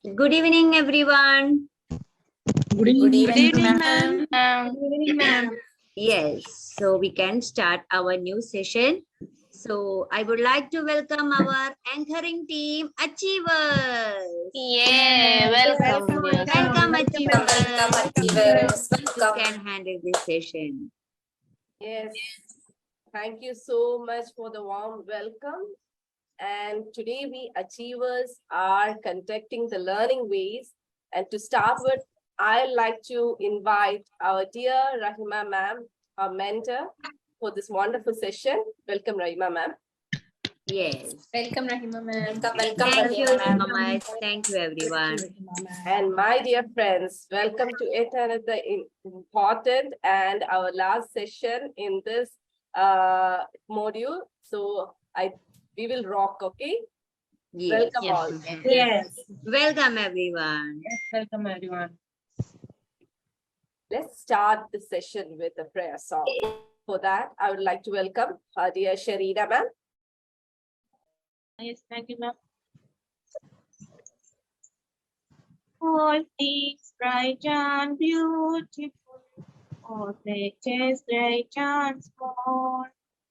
Good evening, everyone. Good evening, ma'am. Good evening, ma'am. Yes, so we can start our new session. So I would like to welcome our anchoring team, Achievers. Yeah, welcome. Welcome, Achievers. Achievers. You can handle this session. Yes, thank you so much for the warm welcome. And today we achievers are conducting the learning ways. And to start with, I'd like to invite our dear Rahima ma'am, our mentor, for this wonderful session. Welcome, Rahima ma'am. Yes. Welcome, Rahima ma'am. Thank you so much. Thank you, everyone. And my dear friends, welcome to yet another important and our last session in this module. So we will rock, okay? Yes. Welcome all. Yes. Welcome, everyone. Welcome, everyone. Let's start the session with a prayer song. For that, I would like to welcome our dear Sharida ma'am. Yes, thank you, ma'am. All things bright and beautiful, all places great and small,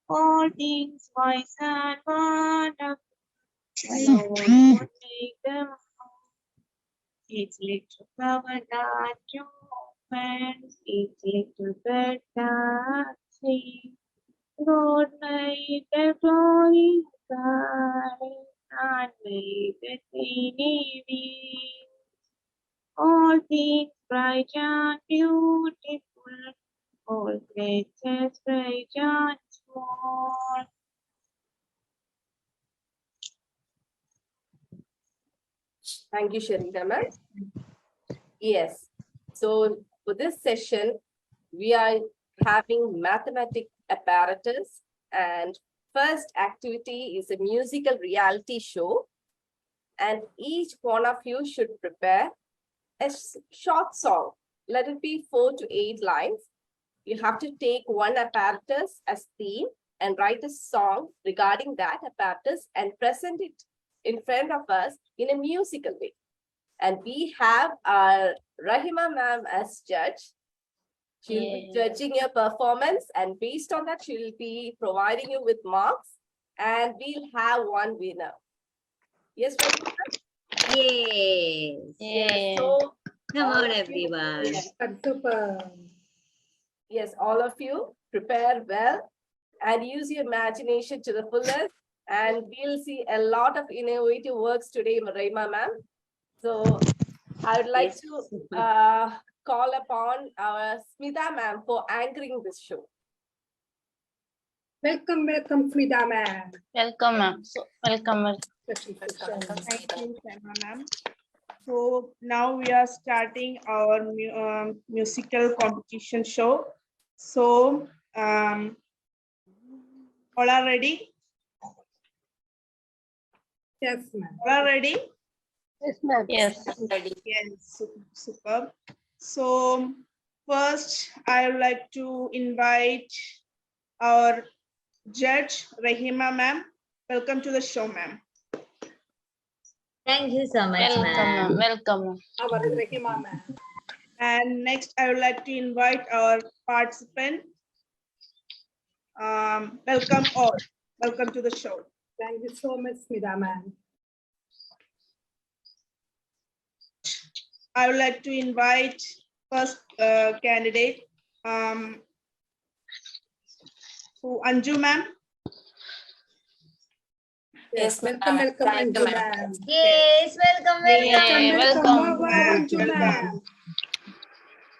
all things wise and wonderful, Lord would make them all. It's little flower that you open, it's little bird that sings. Lord made the glowing sky and made the rainy wind. All things bright and beautiful, all places great and small. Thank you, Sharida ma'am. Yes. So for this session, we are having mathematic apparatus, and first activity is a musical reality show. And each one of you should prepare a short song. Let it be 4 to 8 lines. You have to take one apparatus as theme and write a song regarding that apparatus and present it in front of us in a musical way. And we have our Rahima ma'am as judge. She will be judging your performance, and based on that, she will be providing you with marks, and we'll have one winner. Yes, Rahima ma'am? Yes. Yes. So, Come all on, of you- everyone. Super. Yes, all of you prepare well and use your imagination to the fullest. And we'll see a lot of innovative works today, Rahima ma'am. So I would like Yes. to call upon our Smita ma'am for anchoring this show. Welcome, Frida ma'am. Welcome, ma'am. Welcome. Thank you, Sharma ma'am. So now we are starting our musical competition show. So all are ready? Yes, ma'am. All are ready? Yes, ma'am. Yes. Yes, superb. So first, I would like to invite our judge, Rahima ma'am. Welcome to the show, ma'am. Thank you so much, Welcome, ma'am. ma'am. Welcome. Our Rahima ma'am. And next, I would like to invite our participant. Welcome all. Welcome to the show. Thank you so much, Smita ma'am. I would like to invite first candidate, who Anju ma'am. Yes, welcome, Anju ma'am. Yes, welcome, Yeah, welcome. Anju ma'am.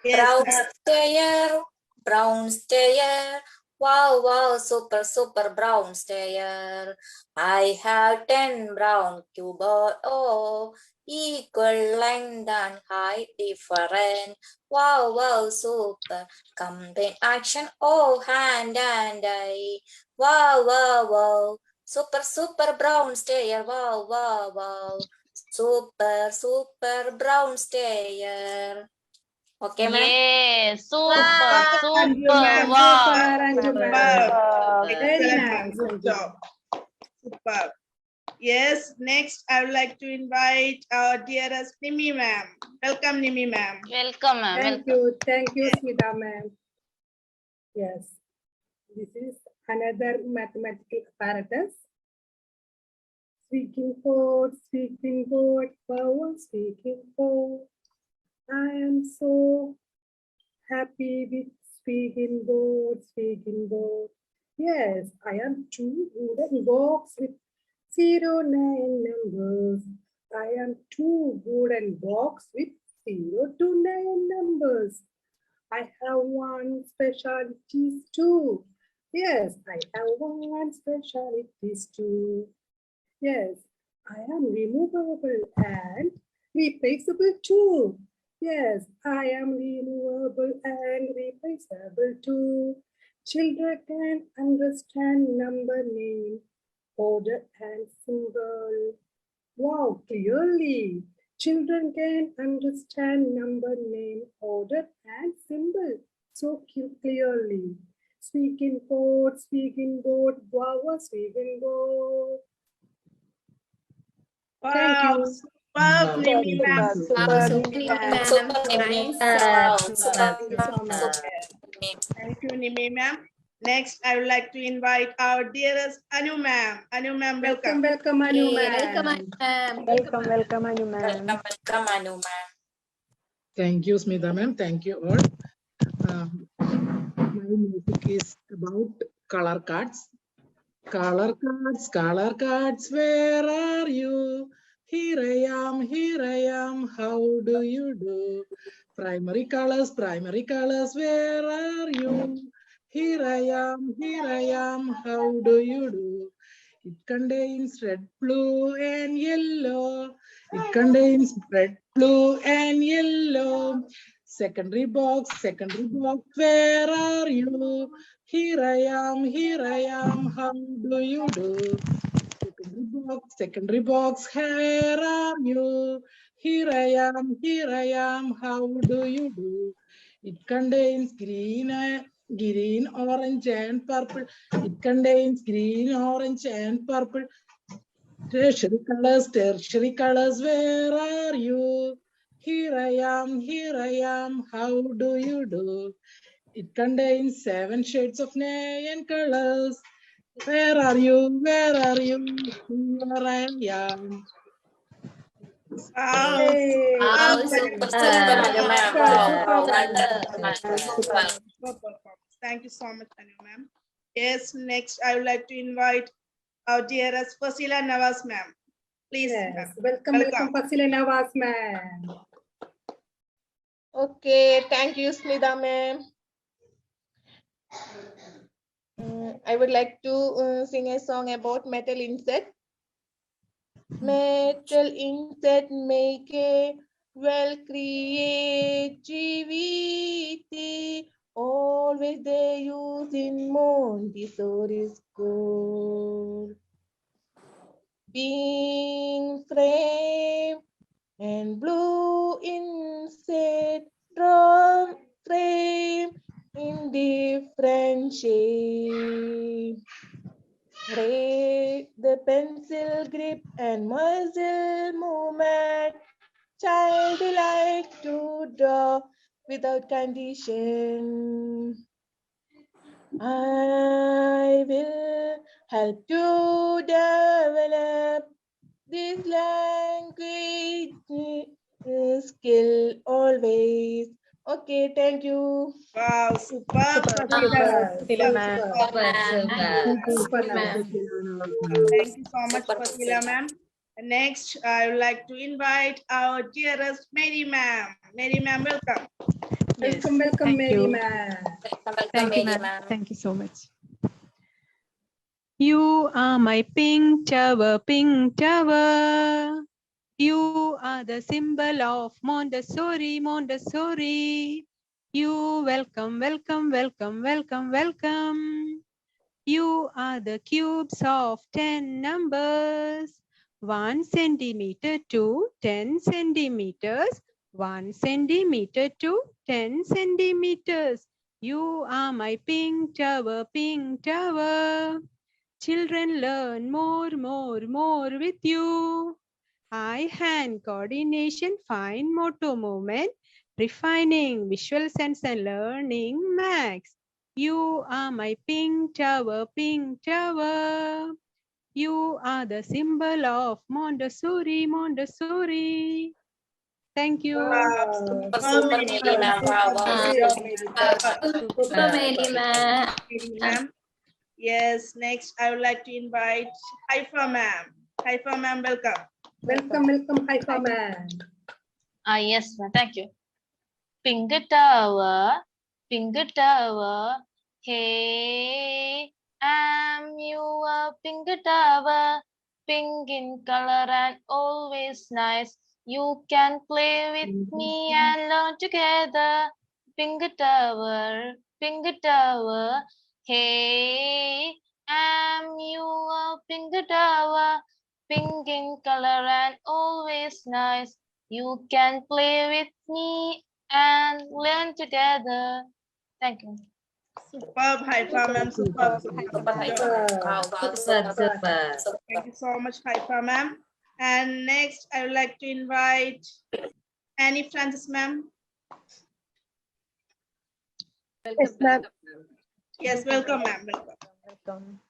Yes, Brown stayer. Wow, wow, super, super brown stayer. I have 10 brown cubes. Oh, equal length and height different. Wow, wow, super. Combine action. Oh, hand and eye. Wow, wow, wow. Super, super brown stayer. Wow, wow, wow. Super, super brown stayer. Okay, ma'am. Yeah, super, Wow. Anju super, ma'am. wow. Super, Anju ma'am. Superb. Very Excellent, nice, ma'am. Good Anju. job. Superb. Yes, next I would like to invite our dearest Nimi ma'am. Welcome, Nimi ma'am. Welcome, ma'am. Thank Welcome. you, Smita ma'am. Yes, this is another mathematical apparatus. Speaking board, power speaking board. I am so happy with speaking board. Yes, I am two wooden box with 09 numbers. I am two wooden box with 0 to 9 numbers. I have one specialty too. Yes, I have one specialty too. Yes, I am removable and replaceable too. Yes, I am removable and replaceable too. Children can understand number, name, order, and symbol. Wow, clearly. Children can understand number, name, order, and symbol so clearly. Speaking board, wow, speaking board. Thank Wow, you. superb, Nimi ma'am. Thank you so much. Thank you, Nimi ma'am. Next, I would like to invite our dearest Anu ma'am. Anu ma'am, welcome. Welcome, Anu ma'am. Welcome, Anu ma'am. Thank you, Smita ma'am. Thank you all. My music is about color cards. Color cards, where are you? Here I am, how do you do? Primary colors, where are you? Here I am, how do you do? It contains red, blue, and yellow. It contains red, blue, and yellow. Secondary box, where are you? Here I am, how do you do? Secondary box, where are you? Here I am, how do you do? It contains green, orange, and purple. It contains green, orange, and purple. Tertiary colors, where are you? Here I am, how do you do? It contains 7 shades of neon colors. Where are you? Here I am. Wow, Hey, superb performance. Thank you so much, Anu ma'am. Yes, next I would like to invite our dearest Fasila Nawaz ma'am. Please, yes. ma'am. Welcome, Fasila Nawaz ma'am. Okay, thank you, Smita ma'am. I would like to sing a song about metal inset. Metal inset make a well creativity. Always they use in Montessori school. Being frame and blue inset drum frame in different shades. Rate the pencil grip and muzzle movement. Child like to draw without condition. I will help you develop this language skill always. Okay, thank you. Wow, superb. Super, Superb. super, Thank you so much, Fasila ma'am. Next, I would like to invite our dearest Mary ma'am. Mary ma'am, welcome. Welcome, Mary ma'am. Thank you, ma'am. Thank you so much. You are my pink tower, pink tower. You are the symbol of Montessori, Montessori. You welcome, welcome, welcome, welcome, welcome. You are the cubes of 10 numbers. 1 centimeter to 10 centimeters. 1 centimeter to 10 centimeters. You are my pink tower, pink tower. Children learn more with you. Eye-hand coordination, fine motor movement, refining visual sense and learning max. You are my pink tower, pink tower. You are the symbol of Montessori, Montessori. Thank you. Wow, Super, Super, Mary Mary ma'am. ma'am. Wow, wow. Super, Mary ma'am. Mary ma'am. Yes, next I would like to invite Haifa ma'am. Haifa ma'am, welcome. Welcome, Haifa man. Yes, ma'am. Thank you. Pink tower, hey, I'm your pink tower, pink in color and always nice. You can play with me and learn together. Pink tower, hey, I'm your pink tower, pink in color and always nice. You can play with me and learn together. Thank you. Superb, Haifa ma'am. Superb. Super, Haifa. Wow, wow. Super. Thank you so much, Haifa ma'am. And next, I would like to invite Annie Francis ma'am. Yes, ma'am. Yes, welcome ma'am. Welcome.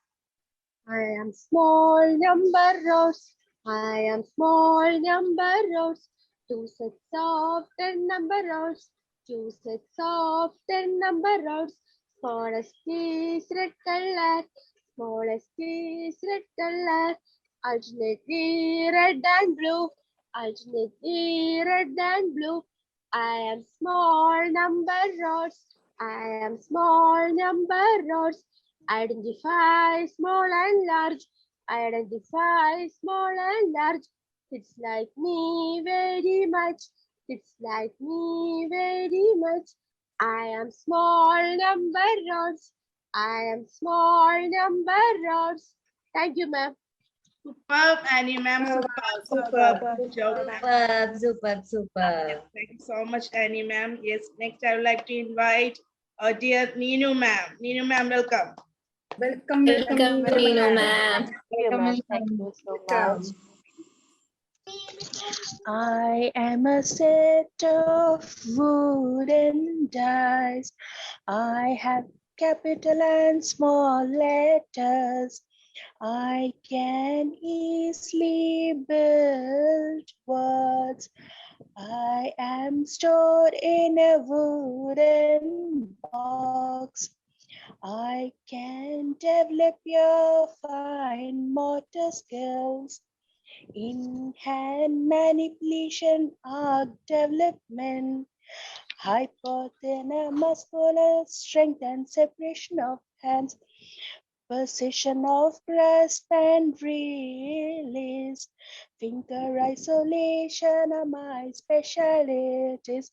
I am small number rows. I am small number rows. 2 sets of 10 number rows. 2 sets of 10 number rows. Smallest is red color. Smallest is red color. Alternately red and blue. Alternately red and blue. I am small number rows. I am small number rows. Identify small and large. Identify small and large. It's like me very much. It's like me very much. I am small number rods. I am small number rods. Thank you, ma'am. Superb, Annie ma'am. Superb. Good job, ma'am. Super. Thank you so much, Annie ma'am. Yes, next I would like to invite our dear Neenu ma'am. Neenu ma'am, welcome. Welcome, Nino ma'am. Thank you so much. I am a set of wooden dice. I have capital and small letters. I can easily build words. I am stored in a wooden box. I can develop your fine motor skills in hand manipulation, art development, hypothalamus, strength and separation of hands, position of grasp and release, finger isolation are my specialties.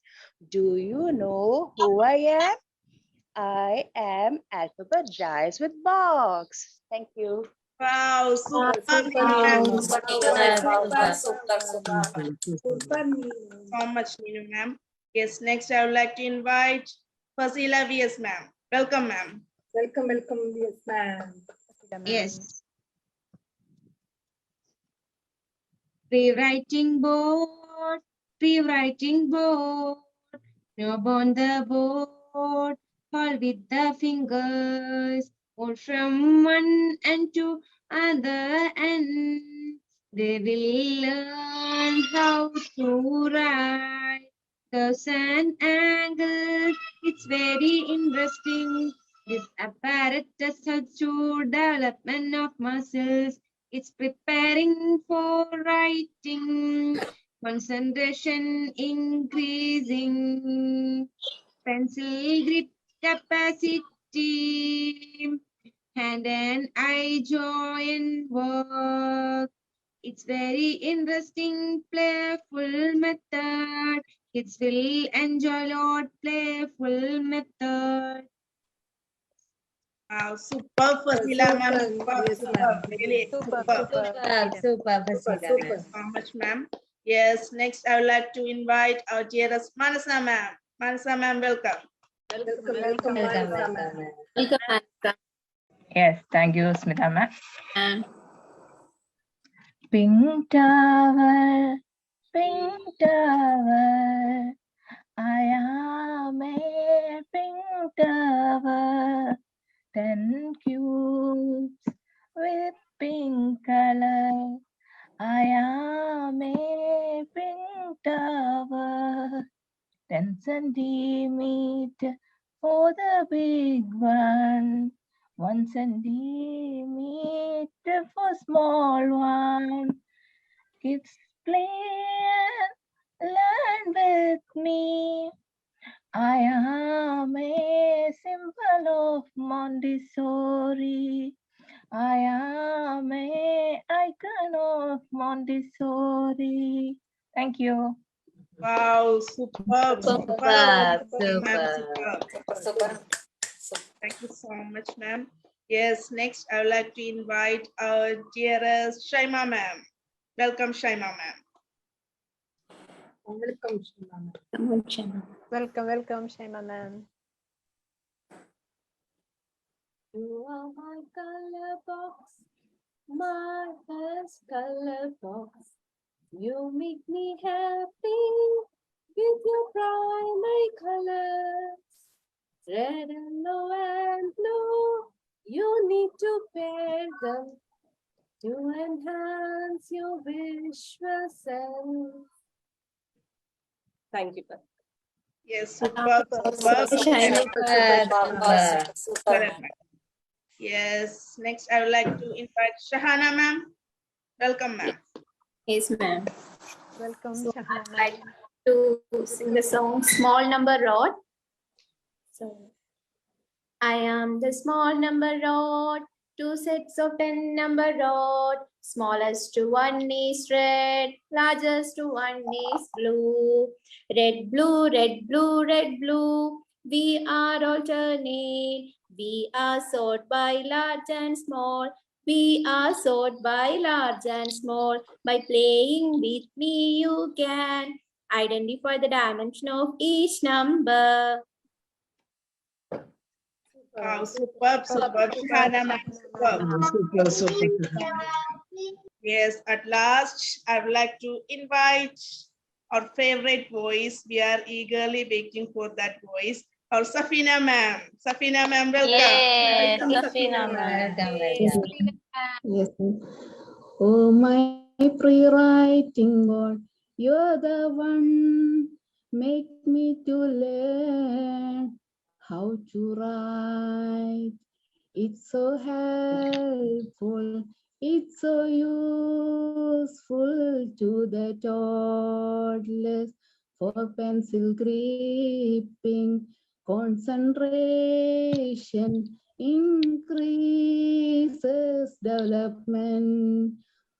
Do you know who I am? I am alphabet dice with box. Thank you. Wow, superb, Neenu ma'am. Super, So much, Neenu ma'am. Yes, next I would like to invite Fasila VS ma'am. Welcome, ma'am. welcome, yes, ma'am. Yes. Rewriting board, knob on the board, call with the fingers, or from one end to other end. They will learn how to write curves and angles. It's very interesting. This apparatus helps to development of muscles. It's preparing for writing, concentration increasing, pencil grip capacity, hand and eye joint work. It's very interesting, playful method. Kids will enjoy lot playful method. Wow, superb, Fasila ma'am. Yes, Superb, ma'am. really superb. Super, Fasila ma'am. So much, ma'am. Yes, next I would like to invite our dearest Manasa ma'am. Manasa ma'am, welcome. Welcome, Welcome. Yes, thank you, Smita ma'am. Pink tower, I am a pink tower. 10 cubes with pink color. I am a pink tower. 10 centimeter for the big one. 1 centimeter for small one. Kids play and learn with me. I am a symbol of Montessori. I am a icon of Montessori. Thank you. Wow, superb, superb, ma'am, superb. Thank you so much, ma'am. Yes, next I would like to invite our dearest Shaima ma'am. Welcome, Shaima ma'am. Welcome, Shimla. Welcome, Shaima ma'am. You are my color box, my best color box. You make me happy with your primary colors. Red, yellow, and blue. You need to pair them to enhance your visual sense. Thank you. Yes, superb, superb. Yes, next I would like to invite Shahana ma'am. Welcome, ma'am. Yes, ma'am. Welcome, So Shahana I'd like to sing the song Small Number Rod. So I am the small number rod, 2 sets of 10 number rod. Smallest one is red, largest one is blue. Red, blue, red, blue, red, blue. We are alternate. We are sort by large and small. We are sort by large and small. By playing with me, you can identify the dimension of each number. Wow, superb, Shahana ma'am, superb. Yes, at last, I would like to invite our favorite voice. We are eagerly waiting for that voice. Our Safina ma'am. Safina ma'am, welcome. Yes, Welcome, Safina ma'am. Yes. Oh, my pre-writing board, you're the one make me to learn how to write. It's so helpful. It's so useful to the toddlers for pencil gripping, concentration increases development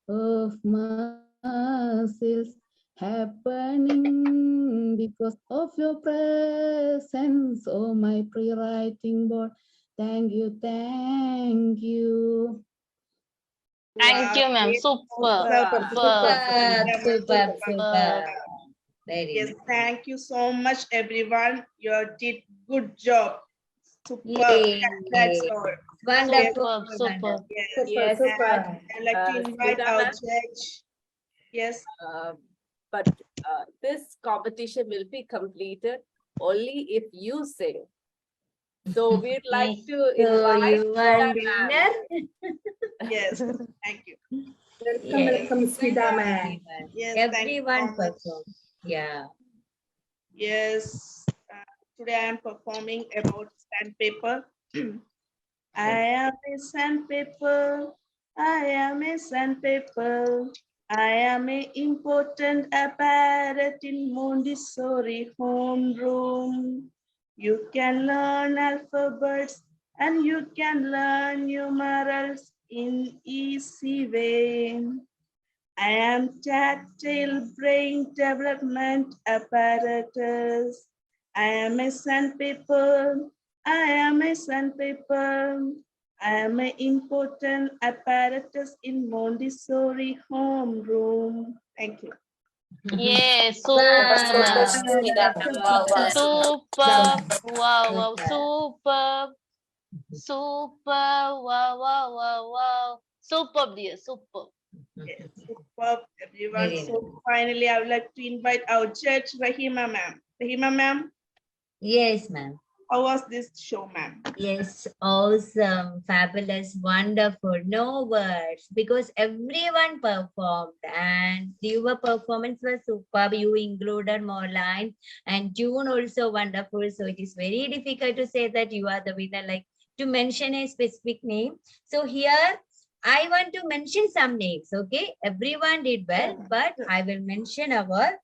of muscles happening because of your presence. Oh, my pre-writing board. Thank you, thank you. Thank you, ma'am. Super. Yes, thank you so much, everyone. You did good job. Super. That's all. Wonderful. Super. Yes, Super. I'd like to invite Smita our ma'am. judge. Yes. But this competition will be completed only if you sing. So we'd like to invite you are Smita ma'am. winner. Yes, thank you. Welcome, Smita ma'am. Yes, thank you Everyone so much. perform. Yeah. Yes, today I am performing about sandpaper. I am a sandpaper. I am a sandpaper. I am a important apparatus in Montessori homeroom. You can learn alphabets and you can learn numerals in easy way. I am tactile brain development apparatus. I am a sandpaper. I am a sandpaper. I am an important apparatus in Montessori homeroom. Thank you. Yes, super. Super. Wow, wow, super. Super, wow, wow, wow, wow. Superb, dear, superb. Yes, superb, everyone. Very So finally, I would like to invite our judge, Rahima ma'am. Rahima ma'am, Yes, ma'am. how was this show, ma'am? Yes, awesome, fabulous, wonderful. No words because everyone performed and your performance was superb. You included more lines and tune also wonderful. So it is very difficult to say that you are the winner, like to mention a specific name. So here I want to mention some names. Okay, everyone did well, but I will mention our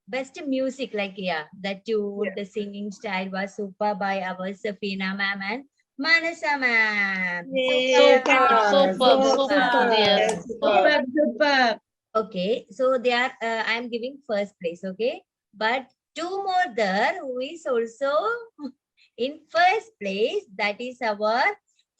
best music, like the tune, the singing style was super by our Safina ma'am and Manasa ma'am. Superb, dear, superb. Super. Okay, so they are. I am giving first place. Okay, but two more there who is also in first place. That is our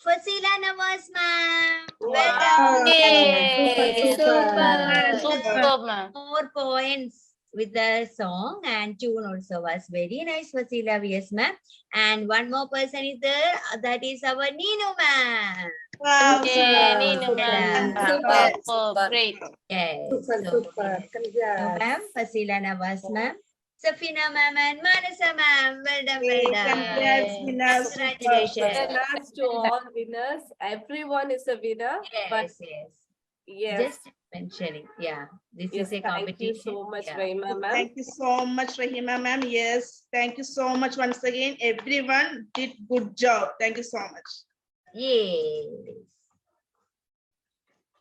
Fasila Nawaz ma'am. Well done. Yay, Super. superb, ma'am. More points with the song and tune also was very nice, Vasila. Yes, ma'am. And one more person is there. That is our Nino ma'am. Wow, Yay, Nino, Yeah. ma'am. Superb, great. Yes. Super, So, super. Nino ma'am, Vasila Nawaz ma'am, Safina ma'am, and Manasa ma'am. Well done, well Yay, done. congrats, winners. Congratulations. Congrats to all winners. Everyone is a winner. But Yes, yes. yes, Just mentioning. Yeah. This yes, is a thank you competition. so much, Yeah. Rahima ma'am. Thank you so much, Rahima ma'am. Yes, thank you so much once again. Everyone did good job. Thank you so much. Yes.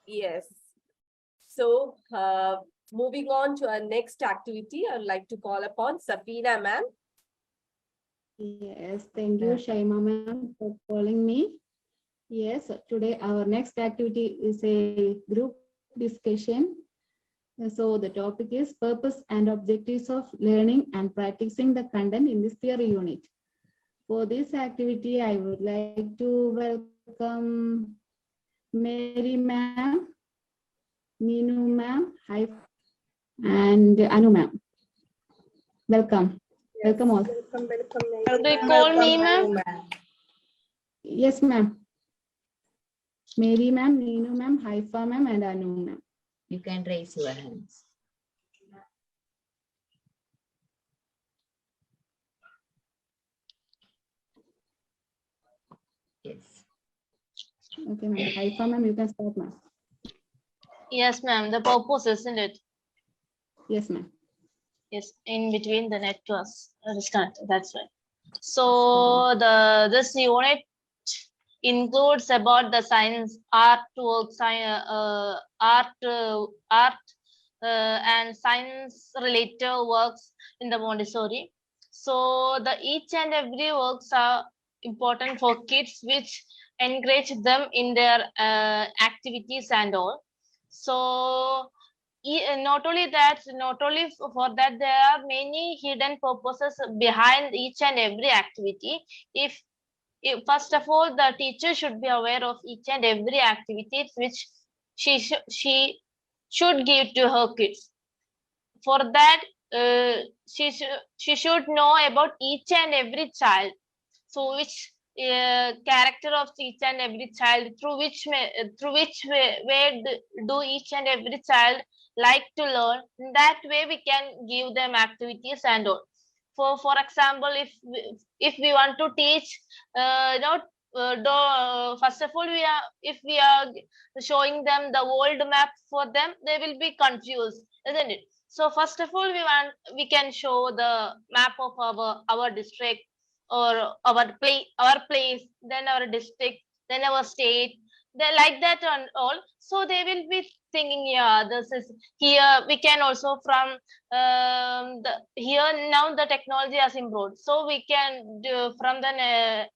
Yes. So, moving on to our next activity, I'd like to call upon Safina ma'am. Yes, thank you, Shaima ma'am, for calling me. Yes, today our next activity is a group discussion. So the topic is purpose and objectives of learning and practicing the content in this theory unit. For this activity, I would like to welcome Mary ma'am, Ninu ma'am, hi, and Anu ma'am. Welcome. Welcome all. Do you call me, ma'am? Yes, ma'am. Mary ma'am, Ninu ma'am, Haifa ma'am, and Anu ma'am. You can raise your hands. Yes. Okay, ma'am. Haifa ma'am, you can start, ma'am. Yes, ma'am. The purpose, isn't it? Yes, ma'am. Yes, in between the networks disconnected. That's right. So this unit includes about the science, art work, art and science related works in the Montessori. So each and every works are important for kids, which encourage them in their activities and all. So not only for that, there are many hidden purposes behind each and every activity. If first of all, the teacher should be aware of each and every activity which she should give to her kids. For that, she should know about each and every child. So which character of each and every child, through which way do each and every child like to learn. In that way, we can give them activities and all. For example, if we want to teach, first of all, if we are showing them the world map for them, they will be confused, isn't it? So first of all, we can show the map of our district, or our place, then our district, then our state, they like that and all. So they will be thinking, yeah, this is here. We can also from here now the technology has improved, so we can do from the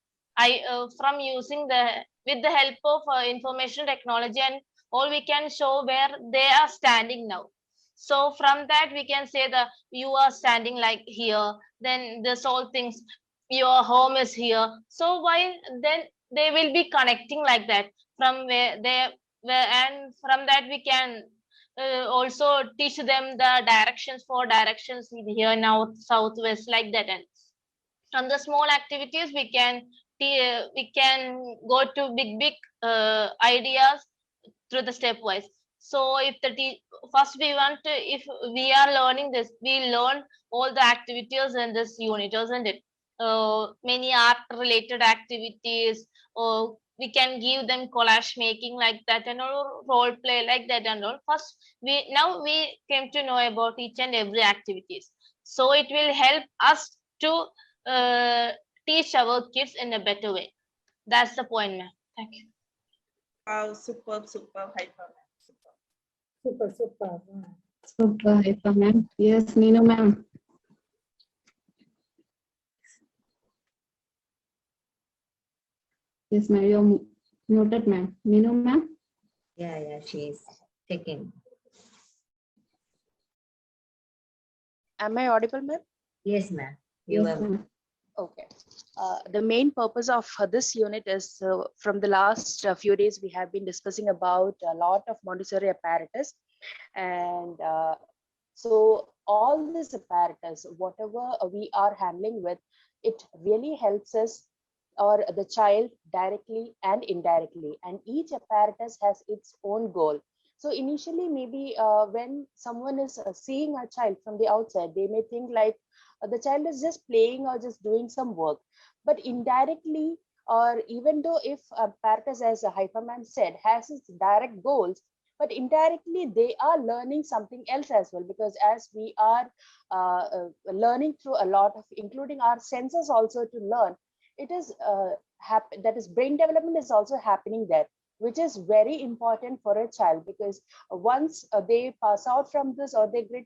from using with the help of information technology and all, we can show where they are standing now. So from that we can say that you are standing like here, then this all things, your home is here. So why then they will be connecting like that from and from that we can also teach them the directions here, north, south, west, like that. And from the small activities we can we can go to big ideas through the stepwise. So if first we want to, if we are learning this, we learn all the activities in this unit, isn't it? Many art related activities, or we can give them collage making like that, and all role play like that and all. First, now we came to know about each and every activities. So it will help us to teach our kids in a better way. That's the point, ma'am. Thank you. Wow, superb, superb, hyper. Super, super. Super, hyper, ma'am. Yes, Neenu, ma'am. Yes, ma'am. You're muted, ma'am. Neenu, ma'am. Yeah, she's taking. Am I audible, ma'am? Yes, ma'am. You Yes, are. ma'am. Okay. The main purpose of this unit is from the last few days, we have been discussing about a lot of Montessori apparatus. And so all this apparatus, whatever we are handling with, it really helps us or the child directly and indirectly. And each apparatus has its own goal. So initially, maybe when someone is seeing a child from the outside, they may think like the child is just playing or just doing some work. But indirectly, or even though if apparatus, as Hyperman said, has its direct goals, but indirectly they are learning something else as well, because as we are learning through a lot of, including our senses also to learn, it is that is brain development is also happening there, which is very important for a child, because once they pass out from this or they get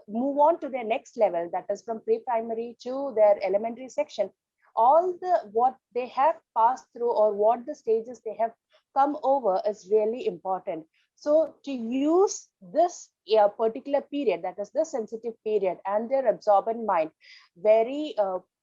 move on to their next level, that is from pre-primary to their elementary section, all the what they have passed through or what the stages they have come over is really important. So to use this particular period, that is the sensitive period, and their absorbent mind very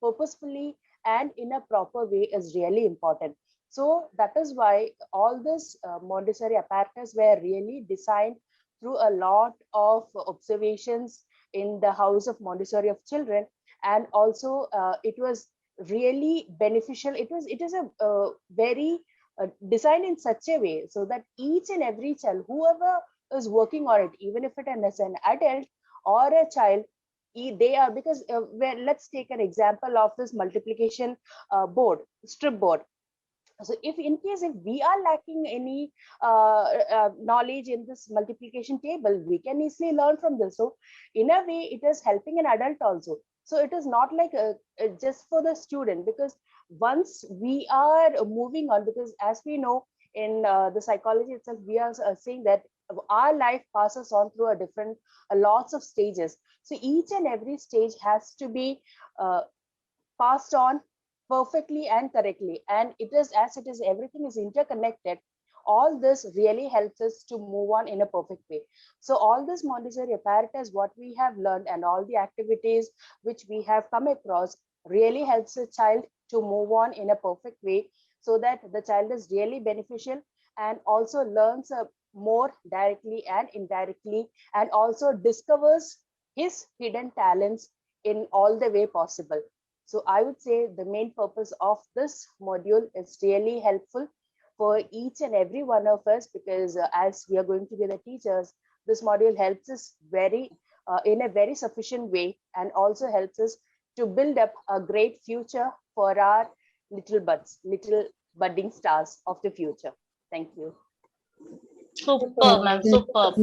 purposefully and in a proper way is really important. So that is why all this Montessori apparatus were really designed through a lot of observations in the house of Montessori of children, and also it was really beneficial. It is a very designed in such a way so that each and every child, whoever is working on it, even if it is an adult or a child, they are, because let's take an example of this multiplication board, strip board. So if in case if we are lacking any knowledge in this multiplication table, we can easily learn from this. So in a way, it is helping an adult also. So it is not like just for the student, because once we are moving on, because as we know in the psychology itself, we are saying that our life passes on through a different lots of stages. So each and every stage has to be passed on perfectly and correctly, and it is, as it is, everything is interconnected. All this really helps us to move on in a perfect way. So all this Montessori apparatus, what we have learned, and all the activities which we have come across, really helps a child to move on in a perfect way, so that the child is really beneficial and also learns more directly and indirectly, and also discovers his hidden talents in all the way possible. So I would say the main purpose of this module is really helpful for each and every one of us, because as we are going to be the teachers, this module helps us very in a very sufficient way, and also helps us to build up a great future for our little budding stars of the future. Thank you. Superb, ma'am. Superb.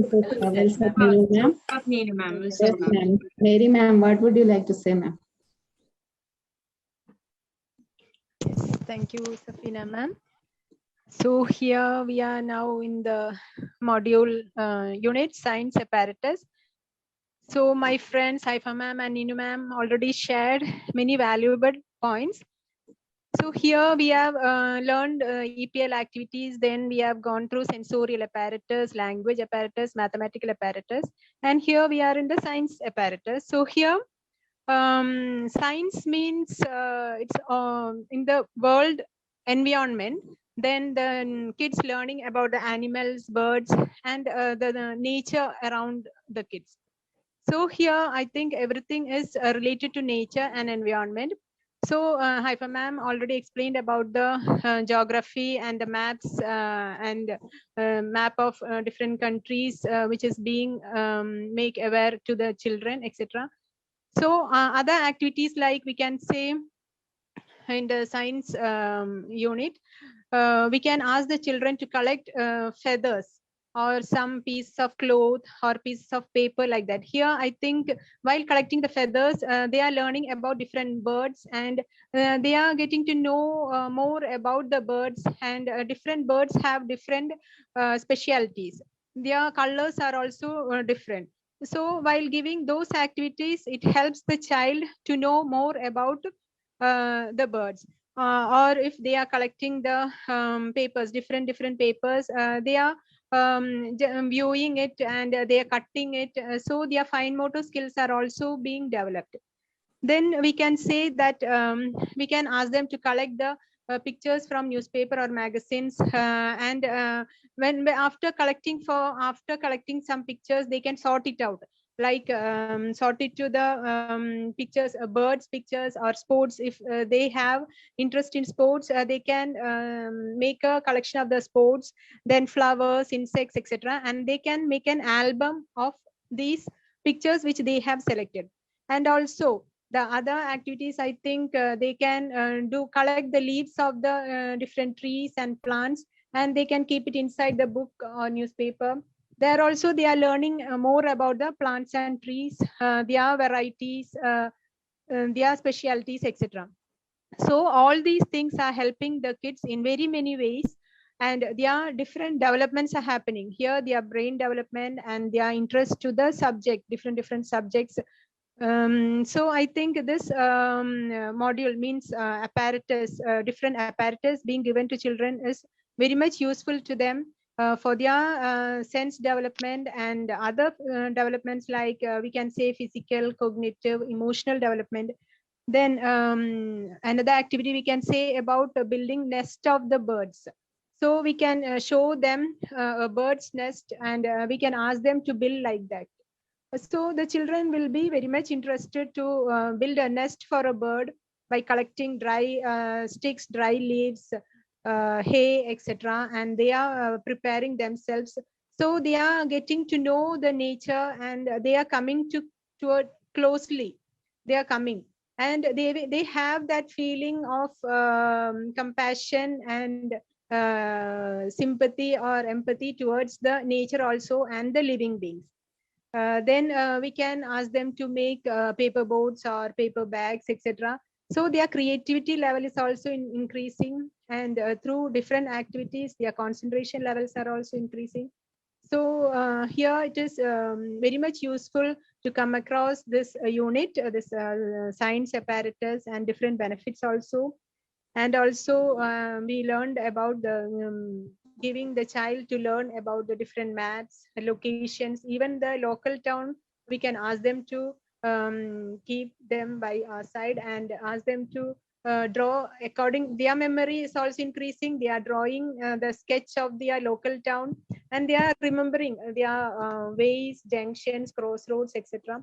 Yes, ma'am. Mary, ma'am, what would you like to say, ma'am? Thank you, Safina ma'am. So here we are now in the module unit science apparatus. So my friends Haifa ma'am and Neenu ma'am already shared many valuable points. So here we have learned EPL activities, then we have gone through sensorial apparatus, language apparatus, mathematical apparatus, and here we are in the science apparatus. So here science means it's in the world environment, then the kids learning about the animals, birds, and the nature around the kids. So here I think everything is related to nature and environment. So Haifa ma'am already explained about the geography and the maps and map of different countries which is being make aware to the children, etc. So other activities like we can say in the science unit, we can ask the children to collect feathers or some piece of cloth or pieces of paper like that. Here, I think while collecting the feathers, they are learning about different birds and they are getting to know more about the birds, and different birds have different specialities. Their colors are also different. So while giving those activities, it helps the child to know more about the birds. Or if they are collecting the papers, different papers, they are viewing it and they are cutting it. So their fine motor skills are also being developed. Then we can say that we can ask them to collect the pictures from newspaper or magazines, and when after collecting some pictures, they can sort it out, like sort it to the pictures, birds pictures or sports. If they have interest in sports, they can make a collection of the sports, then flowers, insects, etc., and they can make an album of these pictures which they have selected. And also the other activities, I think they can collect the leaves of the different trees and plants, and they can keep it inside the book or newspaper. There also they are learning more about the plants and trees, their varieties, their specialties, etc. So all these things are helping the kids in very many ways, and their different developments are happening here, their brain development and their interest to the subject, different subjects. So I think this module means apparatus, different apparatus being given to children is very much useful to them for their sense development and other developments, like we can say physical, cognitive, emotional development. Then another activity we can say about building nest of the birds. So we can show them a bird's nest, and we can ask them to build like that. So the children will be very much interested to build a nest for a bird by collecting dry sticks, dry leaves, hay, etc. And they are preparing themselves. So they are getting to know the nature, and they are coming to it closely. They are coming, and they have that feeling of compassion and sympathy or empathy towards the nature also and the living beings. Then we can ask them to make paper boats or paper bags, etc. So their creativity level is also increasing, and through different activities, their concentration levels are also increasing. So here it is very much useful to come across this unit, this science apparatus and different benefits also. And also we learned about the giving the child to learn about the different maps, locations, even the local town. We can ask them to keep them by our side and ask them to draw according. Their memory is also increasing. They are drawing the sketch of their local town, and they are remembering their ways, junctions, crossroads, etc.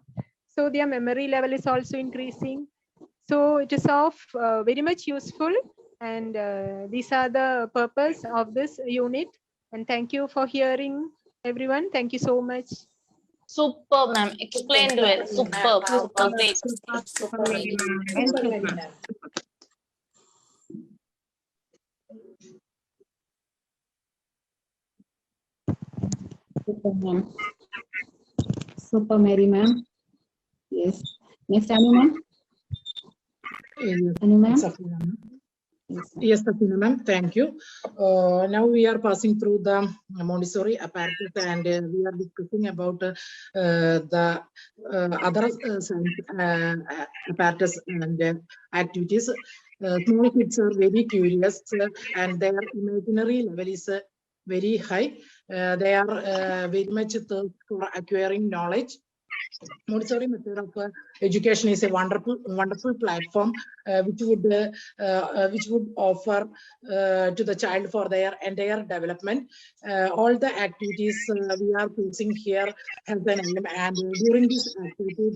So their memory level is also increasing. So it is of very much useful, and these are the purpose of this unit. And thank you for hearing, everyone. Thank you so much. Super, ma'am. Explained well. Super, super, great. Super, very ma'am. Super, ma'am. Super, Mary, ma'am. Yes. Next, Anu, ma'am. Anu, ma'am. Yes, Safina ma'am, thank you. Now we are passing through the Montessori apparatus, and we are discussing about the other science apparatus and activities. Small kids are very curious, and their imaginary level is very high. They are very much thirst for acquiring knowledge. Montessori method of education is a wonderful platform which would offer to the child for their entire development. All the activities we are facing here has an element, and during this activity,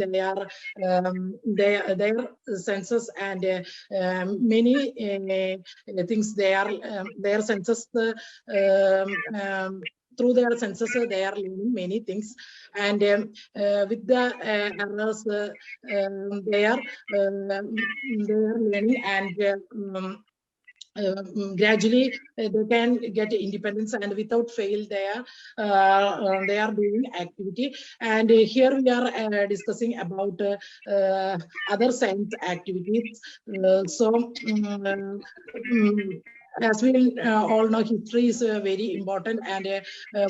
their senses and many things their senses. Through their senses, they are learning many things, and with the errors, they are learning, and gradually they can get independence, and without fail they are doing activity. And here we are discussing about other science activities. As we all know, history is very important. And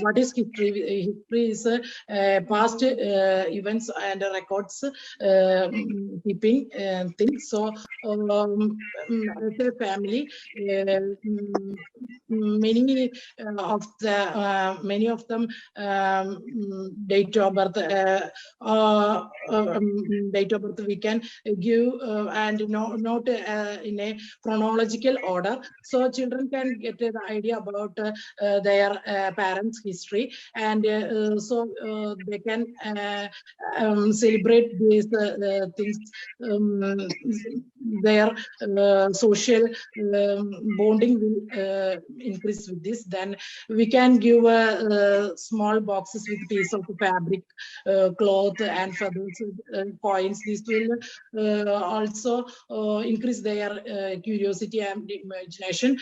what is history? History is past events and records keeping things. So as a family, many of them date of birth we can give, and not in a chronological order, so children can get the idea about their parents' history, and so they can celebrate these things. Their social bonding will increase with this. Then we can give small boxes with piece of fabric, cloth and feathers, coins. This will also increase their curiosity and imagination.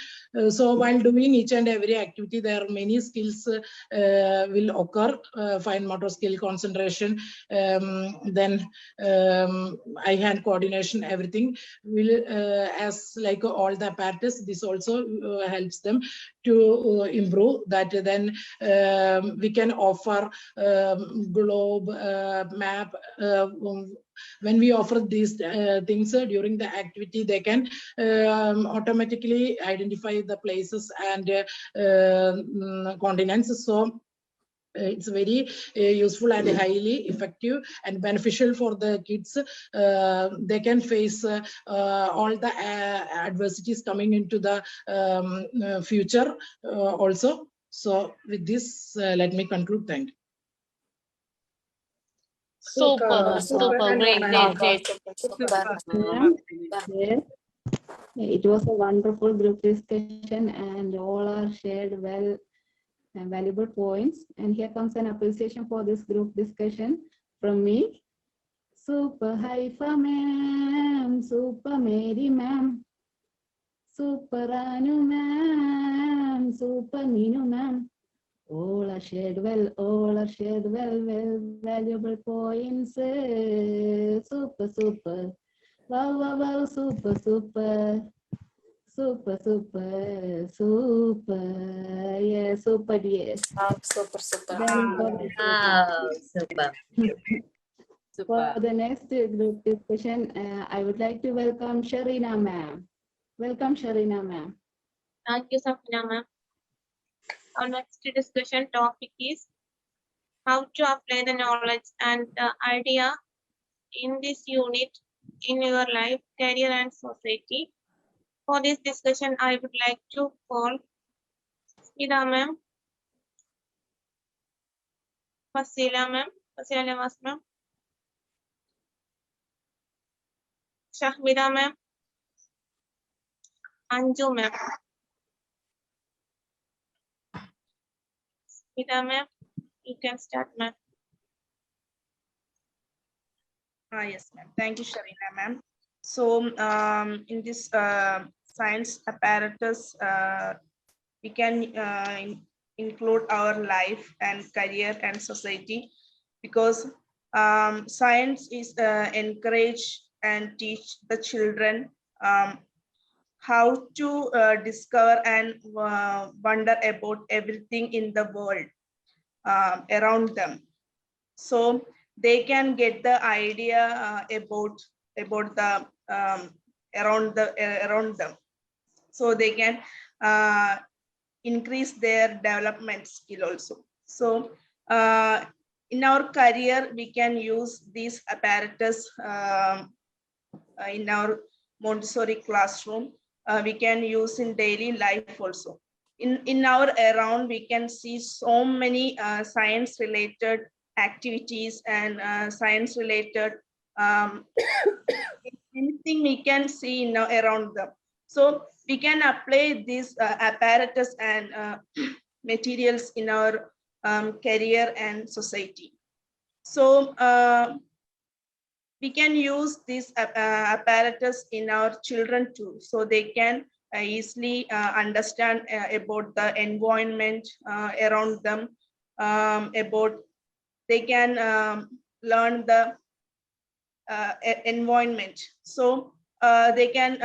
So while doing each and every activity, there are many skills will occur: fine motor skill, concentration, then eye-hand coordination, everything will, as like all the apparatus, this also helps them to improve that. Then we can offer globe, map. When we offer these things during the activity, they can automatically identify the places and continents. So it's very useful and highly effective and beneficial for the kids. They can face all the adversities coming into the future also. So with this, let me conclude. Thank you. Super, great. Yes. It was a wonderful group discussion, and all are shared well and valuable points. And here comes an appreciation for this group discussion from me. Super Haifa ma'am, super Mary ma'am, super Anu ma'am, super Ninu ma'am. All are shared well, valuable points. Super, super. Wow, super, super. Super. Yeah, super, yes. Super. For the next group discussion, I would like to welcome Sharina ma'am. Welcome, Sharina ma'am. Thank you, Safina ma'am. Our next discussion topic is how to apply the knowledge and the idea in this unit in your life, career, and society. For this discussion, I would like to call Ida ma'am, Fasila ma'am, Fasila Levas ma'am, Shahmida ma'am, Anju ma'am. Ida ma'am, you can start, ma'am. Yes, ma'am. Thank you, Sharina ma'am. So in this science apparatus, we can include our life and career and society, because science is encourage and teach the children how to discover and wonder about everything in the world around them. So they can get the idea about the around them, so they can increase their development skill also. So in our career, we can use these apparatus in our Montessori classroom. We can use in daily life also. In our around, we can see so many science related activities and science related anything we can see in around them. So we can apply these apparatus and materials in our career and society. So we can use this apparatus in our children too, so they can easily understand about the environment around them, about they can learn the environment. So they can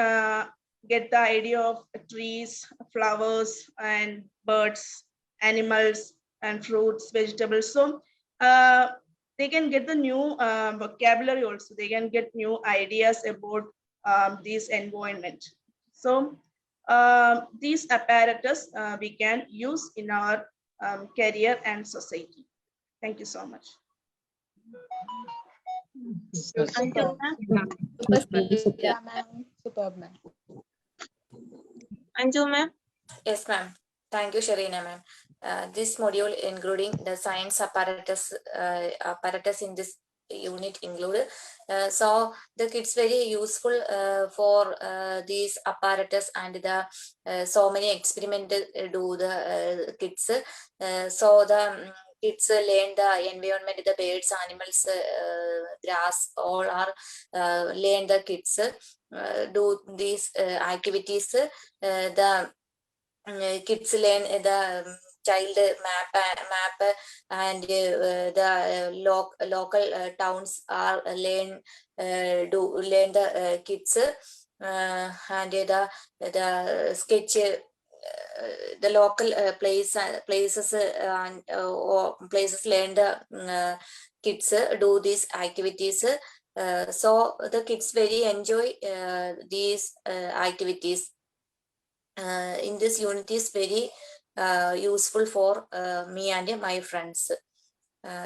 get the idea of trees, flowers, and birds, animals, and fruits, vegetables. So they can get the new vocabulary also. They can get new ideas about this environment. So these apparatus we can use in our career and society. Thank you so much. Anju, ma'am. Superb, ma'am. Anju, ma'am. Yes, ma'am. Thank you, Sharina, ma'am. This module, including the science apparatus in this unit included. So the kids very useful for these apparatus and the so many experiments do the kids. So the kids learn the environment, the birds, animals, grass, all are learn the kids do these activities. The kids learn the child map and the local towns are learn the kids and the sketch the local places and places learn the kids do these activities. So the kids very enjoy these activities. In this unit is very useful for me and my friends.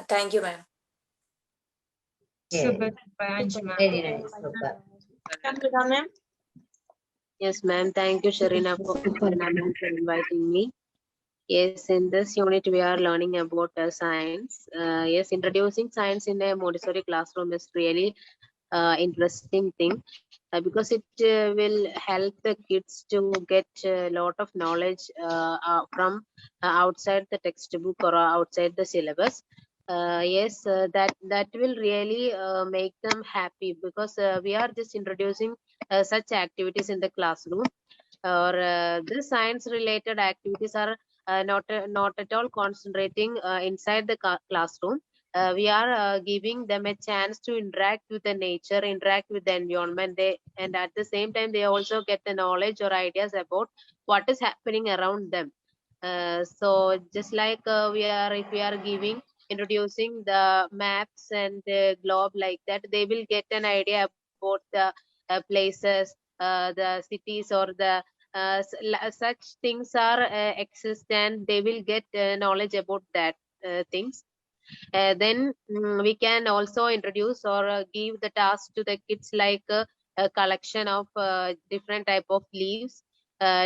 Thank you, ma'am. Very nice. Super. Kannada, ma'am. Yes, ma'am. Thank you, Sharina, for inviting me. Yes, in this unit, we are learning about science. Yes, introducing science in a Montessori classroom is really interesting thing because it will help the kids to get a lot of knowledge from outside the textbook or outside the syllabus. Yes, that will really make them happy because we are just introducing such activities in the classroom, or the science related activities are not at all concentrating inside the classroom. We are giving them a chance to interact with the nature, interact with the environment, and at the same time they also get the knowledge or ideas about what is happening around them. So just like if we are introducing the maps and the globe like that, they will get an idea about the places, the cities, or the such things are exist, and they will get knowledge about that things. Then we can also introduce or give the task to the kids like a collection of different type of leaves,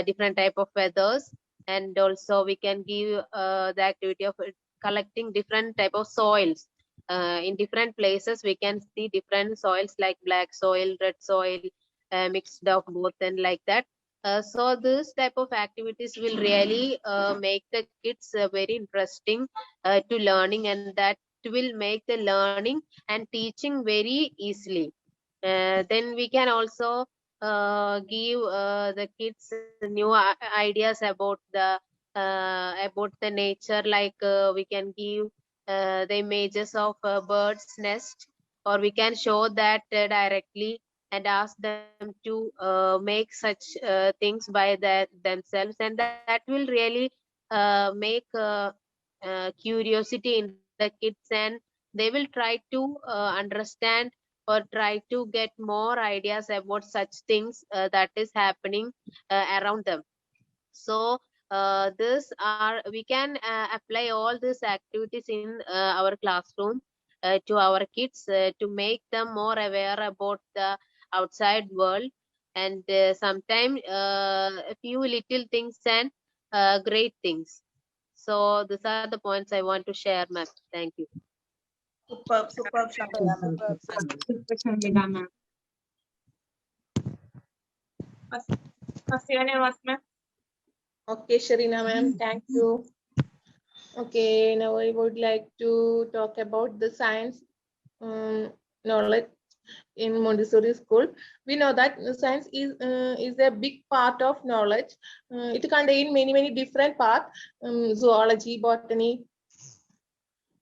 different type of feathers, and also we can give the activity of collecting different type of soils. In different places we can see different soils like black soil, red soil, mixed of both, and like that. So this type of activities will really make the kids very interesting to learning, and that will make the learning and teaching very easily. Then we can also give the kids new ideas about the nature, like we can give the images of birds nest, or we can show that directly and ask them to make such things by themselves, and that will really make curiosity in the kids, and they will try to understand or try to get more ideas about such things that is happening around them. So We can apply all these activities in our classroom to our kids to make them more aware about the outside world, and sometimes a few little things and great things. So these are the points I want to share, ma'am. Thank you. Superb, superb, Shamila, ma'am. Super Shamila, ma'am. What's your name, ma'am? Okay, Sharina ma'am, thank you. Okay, now I would like to talk about the science knowledge in Montessori school. We know that science is a big part of knowledge. It contains many different parts, zoology, botany,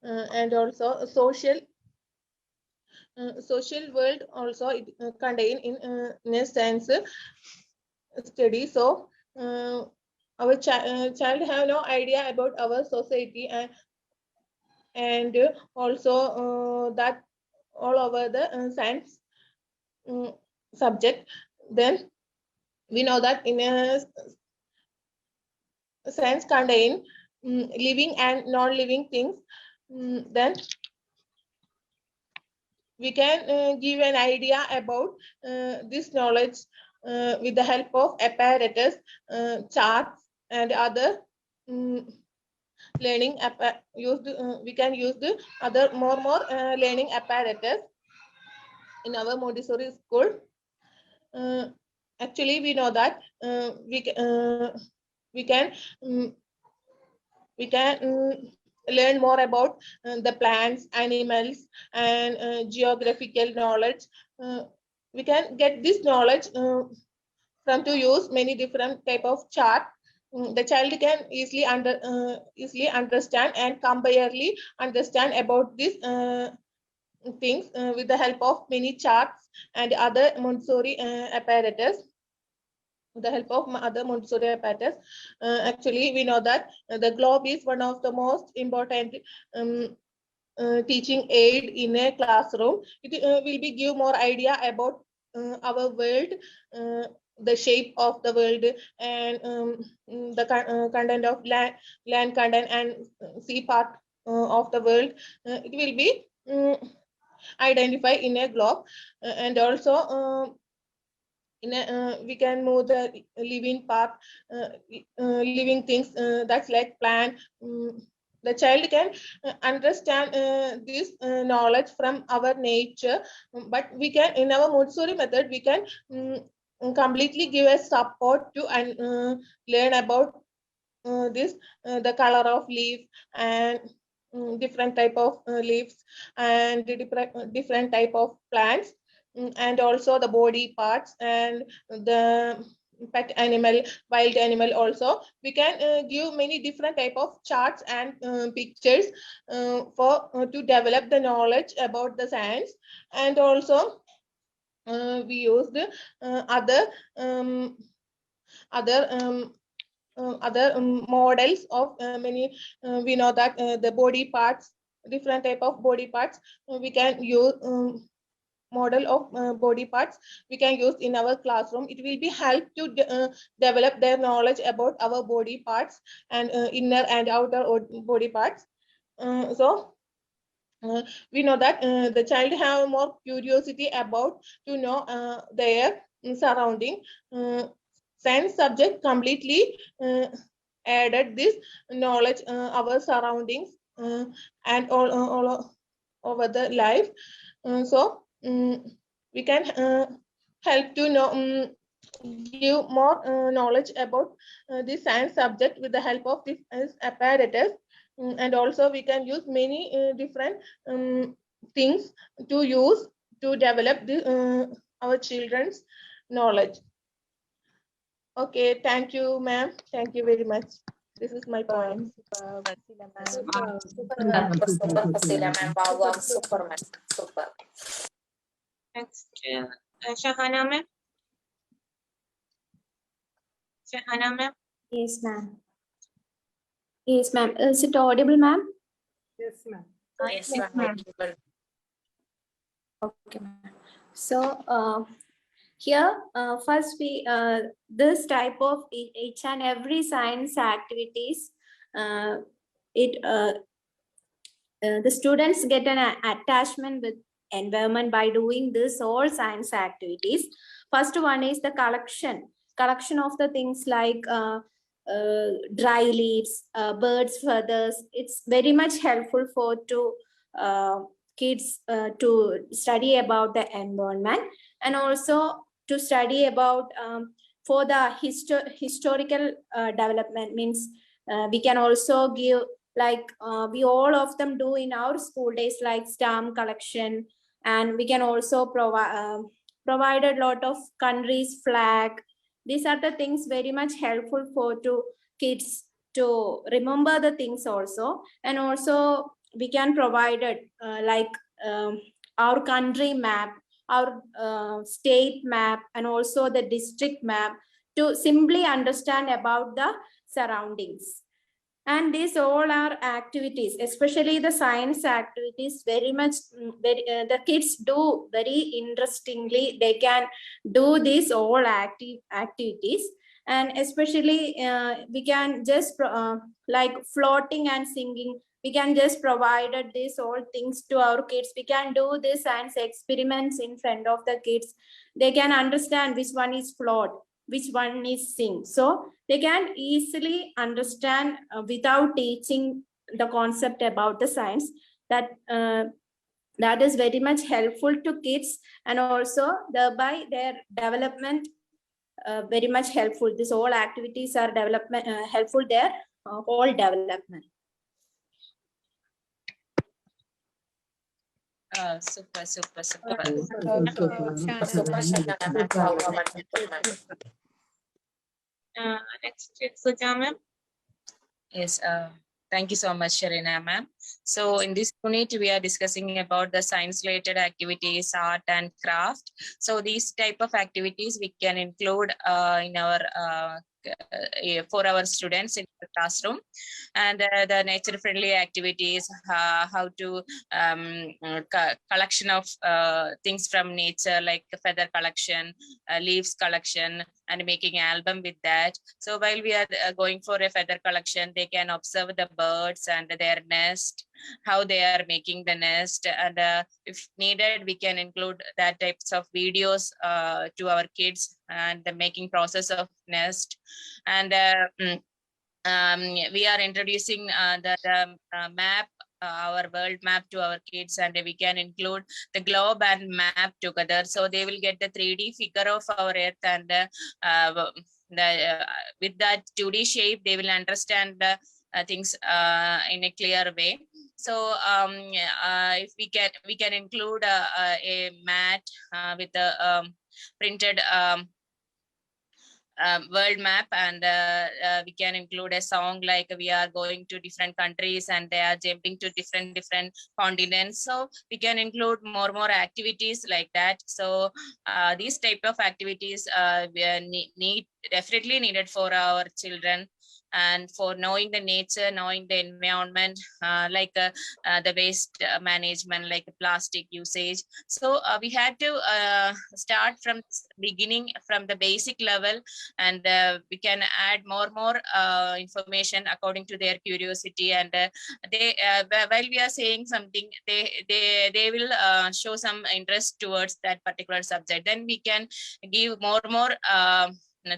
and also social world also it contain in a science study. So our child have no idea about our society, and also that all over the science subject. Then we know that in a science contain living and non-living things. Then we can give an idea about this knowledge with the help of apparatus, charts, and other learning we can use the other more learning apparatus in our Montessori school. Actually, we know that we can learn more about the plants, animals, and geographical knowledge. We can get this knowledge from to use many different type of chart. The child can easily understand and comparably understand about these things with the help of many charts and other Montessori apparatus. With the help of other Montessori apparatus, actually we know that the globe is one of the most important teaching aid in a classroom. It will be give more idea about our world, the shape of the world, and the content of land content and sea part of the world. It will be identify in a globe, and also we can move the living part, living things that's like plant. The child can understand this knowledge from our nature, but we can in our Montessori method we can completely give a support to and learn about this the color of leaf and different type of leaves and different type of plants, and also the body parts and the pet animal, wild animal also. We can give many different type of charts and pictures for to develop the knowledge about the science. And also we use the other models of many. We know that the body parts, different type of body parts, we can use model of body parts we can use in our classroom. It will be help to develop their knowledge about our body parts and inner and outer body parts. So we know that the child have more curiosity about to know their surrounding. Science subject completely added this knowledge our surroundings and all over the life. So we can help to know give more knowledge about this science subject with the help of this apparatus. And also we can use many different things to use to develop the our children's knowledge. Okay, thank you, ma'am. Thank you very much. This is my point. Super, Fasila, ma'am. Wow, super, ma'am. Super. Next, Shahana, ma'am. Shahana, ma'am. Yes, ma'am. Yes, ma'am. Is it audible, ma'am? Yes, ma'am. Yes, ma'am. Okay, ma'am. So, Here, first this type of each and every science activities, the students get an attachment with environment by doing this all science activities. First one is the collection of the things like dry leaves, birds feathers. It's very much helpful for kids to study about the environment, and also to study about for the historical development. Means we can also give, like we all of them do in our school days, like stamp collection, and we can also provide a lot of countries flag. These are the things very much helpful for to kids to remember the things also. And also we can provide it like our country map, our state map, and also the district map, to simply understand about the surroundings. And these all are activities, especially the science activities, very much the kids do very interestingly. They can do these all activities. And especially we can just like floating and singing, we can just provide these all things to our kids. We can do this science experiments in front of the kids. They can understand which one is float, which one is sing. So they can easily understand without teaching the concept about the science. That is very much helpful to kids, and also thereby their development very much helpful. These all activities are development helpful their whole development. Super. Next is Suja ma'am. Yes, thank you so much, Sharina ma'am. So in this unit, we are discussing about the science-related activities, art and craft. So these type of activities we can include in our for our students in the classroom. And the nature-friendly activities, how to collection of things from nature, like feather collection, leaves collection, and making an album with that. So while we are going for a feather collection, they can observe the birds and their nest, how they are making the nest. And if needed, we can include that types of videos to our kids, and the making process of nest. And we are introducing the map, our world map to our kids, and we can include the globe and map together, so they will get the 3D figure of our earth, and with that 2D shape they will understand the things in a clear way. So if we can include a mat with a printed world map, and we can include a song like we are going to different countries and they are jumping to different continents. So we can include more activities like that. So these type of activities we are definitely needed for our children, and for knowing the nature, knowing the environment, like the waste management, like plastic usage. So we had to start from beginning, from the basic level, and we can add more information according to their curiosity. And they while we are saying something, they will show some interest towards that particular subject. Then we can give more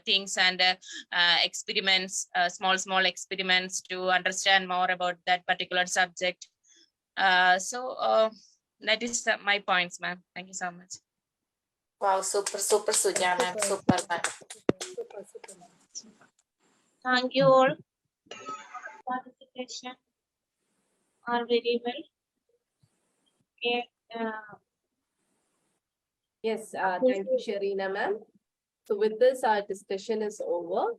things and experiments, small experiments, to understand more about that particular subject. So that is my points, ma'am. Thank you so much. Wow, super, Suja ma'am. Super, ma'am. Thank you all. Participation are very well. Okay. Yes, thank you, Sharina ma'am. So with this, our discussion is over.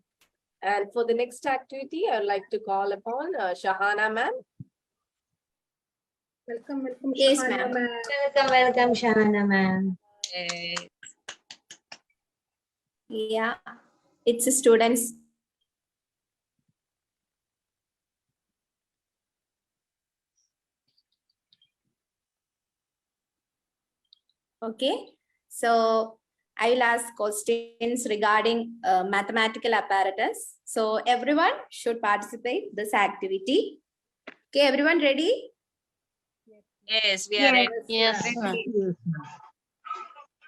And for the next activity, I'd like to call upon Shahana ma'am. Welcome, Yes, Shahana ma'am. Welcome, Shahana ma'am. Yeah, it's a students. Okay, so I will ask questions regarding mathematical apparatus. So everyone should participate this activity. Okay, everyone ready? Yes, we are ready. Yes, ma'am.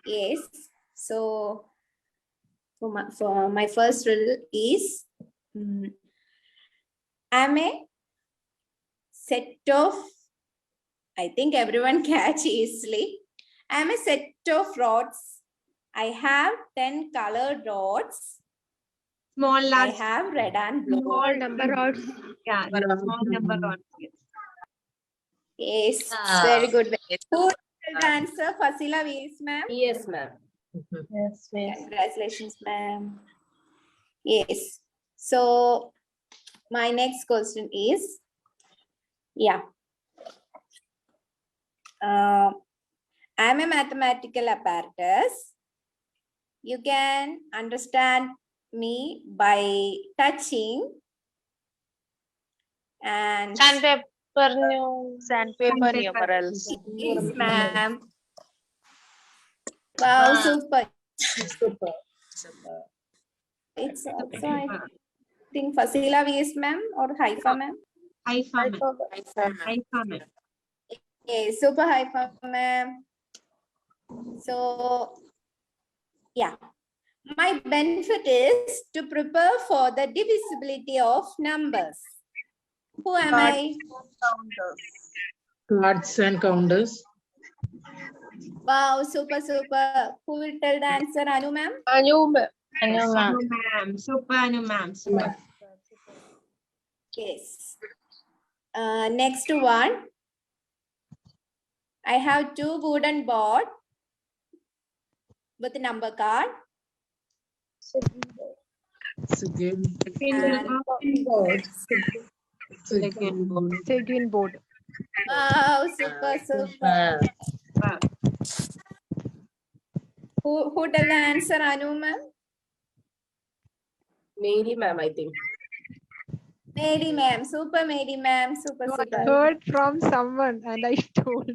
Yes. So for my first riddle is, I'm a set of, I think everyone catch easily. I'm a set of rods. I have 10 colored rods. Small, I large. have red and blue. Small number rods. Yeah, small number rods. Yes, Ah. very good. Yes. Who will the answer? Fasila Vees, ma'am. Yes, ma'am. Yes, yes. Congratulations, ma'am. Yes. So my next question is, yeah. I'm a mathematical apparatus. You can understand me by touching and Sandpaper numerals. yes, ma'am. Wow, super. It's also, I think, Fasila Vees, ma'am, or Haifa, ma'am. Haifa, ma'am. Yes, super Haifa, ma'am. So, yeah. My benefit is to prepare for the divisibility of numbers. Who am I? Cards and counters. Wow, super, super. Who will tell the answer? Anu, ma'am? Anu, ma'am. Ma'am. Super, ma'am. Super. Yes. Next one. I have two wooden board with a number card. Second board. Second board. Wow, super, super. Who tell the answer, Anu, ma'am? Mary, ma'am, I think. Mary, ma'am. Super, Mary, ma'am. Super, No, super. I heard from someone and I told.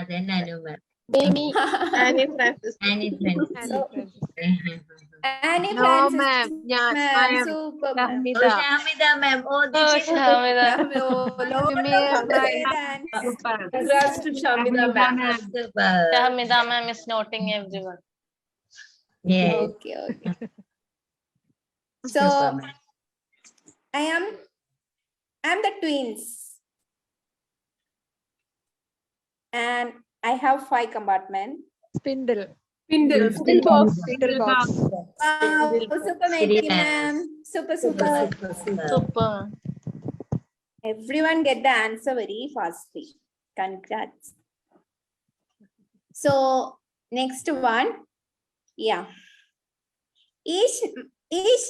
Then I know, ma'am. Amy. Annie Francis. Annie Francis. So, Annie No, Francis, ma'am. Yeah, ma'am. Super, ma'am. Oh, Shamida, ma'am. Oh, this is Oh, lot of great answers. Congrats to Shamida, ma'am. super. Shahmida ma'am is noting everyone. Yeah. Okay, okay. Super, So, ma'am. I'm the twins. And I have 5 compartments. Spindle. Spindle box. Spindle box. Wow, super Mary, ma'am. Super, super. Super. Everyone get the answer very fastly. Congrats. So, next one. Yeah. Each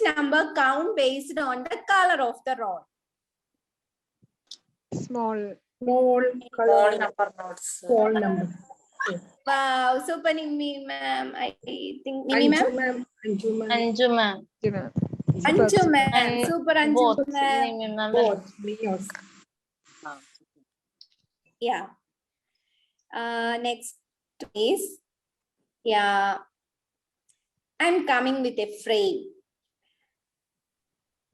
number count based on the color of the rod. Small. Small number notes. Small number. Wow, super Nimi, ma'am. I think Nimi, ma'am. Anju ma'am. Anju, ma'am. And Super Anju, both. ma'am. Nimi ma'am. Both. Me also. Yeah. Next is, yeah. I'm coming with a frame.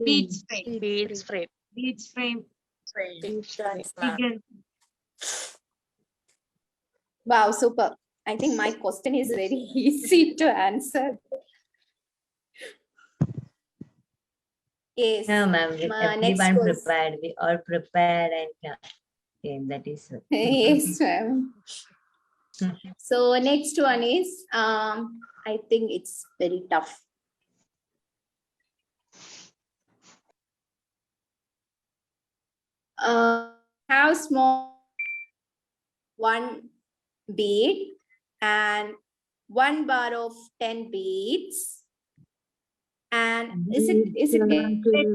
Beach frame. Beads frame. Beach frame. Ma'am. Wow, super. I think my question is very easy to answer. Yes. No, ma'am. Next Everyone question. prepared. We all prepared and that is. Yes, ma'am. So next one is, I think it's very tough. Have small 1 bead and 1 bar of 10 beads. And is it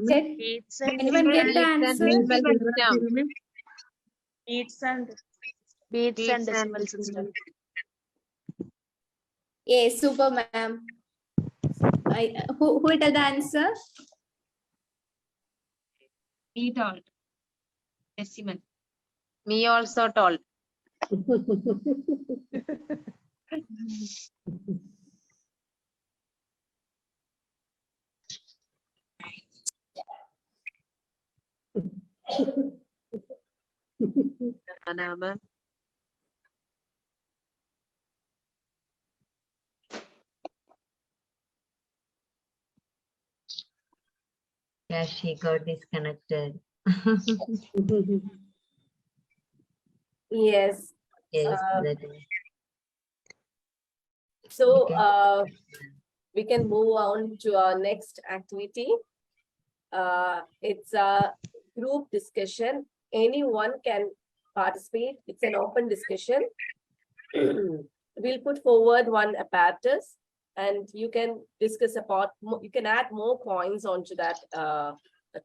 get? Beads Anyone get the answer? Beads and decimal system. Yes, super, ma'am. Who will tell the answer? Me told. Decimal. Me also told. Anna, ma'am. Yeah, she got disconnected. Yes. Yes, that So we can move on to our next activity. It's a group discussion. Anyone can participate. It's an open discussion. We'll put forward one apparatus and you can discuss about, you can add more points onto that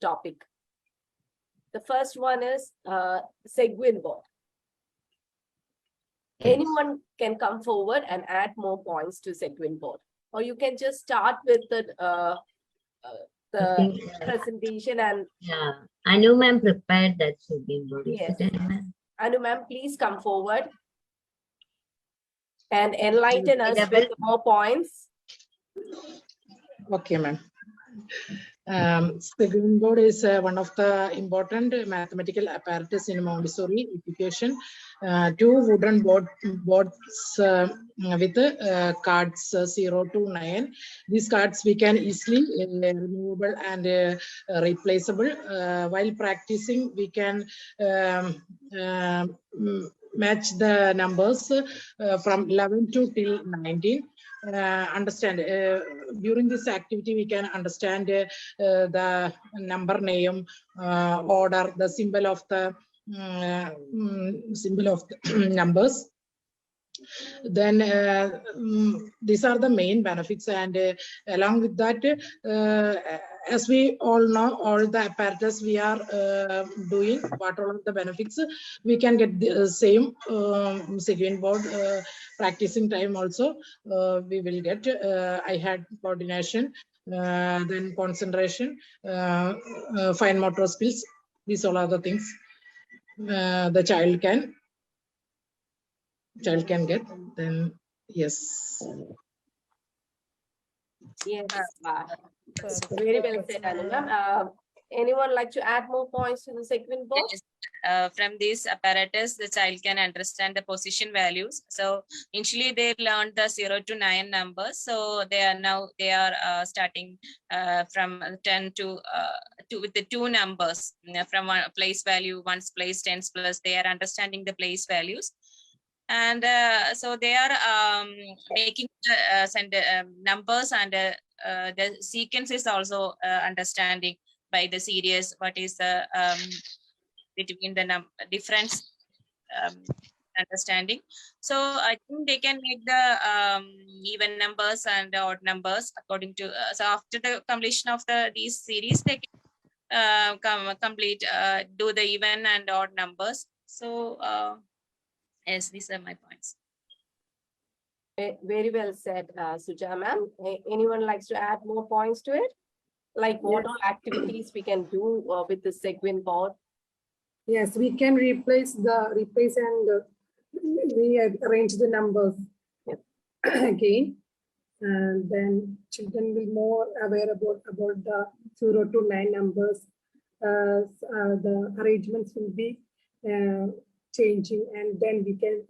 topic. The first one is Segwin board. Anyone can come forward and add more points to Segwin board. Or you can just start with the presentation and yeah, Anu ma'am prepared that Segwin board. Yes. Is it, Anu ma'am? Anu ma'am, please come forward and enlighten us with more points. Okay, ma'am. Segwin board is one of the important mathematical apparatus in Montessori education. Two wooden boards with cards 0 to 9. These cards we can easily removable and replaceable. While practicing, we can match the numbers from 11 to till 19. Understand during this activity we can understand the number name, order, the symbol of the numbers. Then these are the main benefits, and along with that, as we all know, all the apparatus we are doing, what all of the benefits, we can get the same Segwin board. Practicing time also we will get. I had coordination, then concentration, fine motor skills. These all are the things the child can get. Then yes. Yes, very well said, Anu ma'am. Anyone like to add more points to the Segwin board? Yes. From this apparatus, the child can understand the position values. So initially they learned the 0 to 9 numbers. So they are starting from 10 to with the 2 numbers from one place value, 1's place, 10's plus. They are understanding the place values. And so they are making numbers, and the sequence is also understanding by the series what is the between the difference understanding. So I think they can make the even numbers and odd numbers according to. So after the completion of these series, they can complete do the even and odd numbers. So yes, these are my points. Very well said, Suja ma'am. Anyone likes to add more points to it? Like what all activities we can do with the Segwin board? Yes, we can replace and rearrange the numbers again, and then children will more aware about the 0 to 9 numbers. The arrangements will be changing, and then we can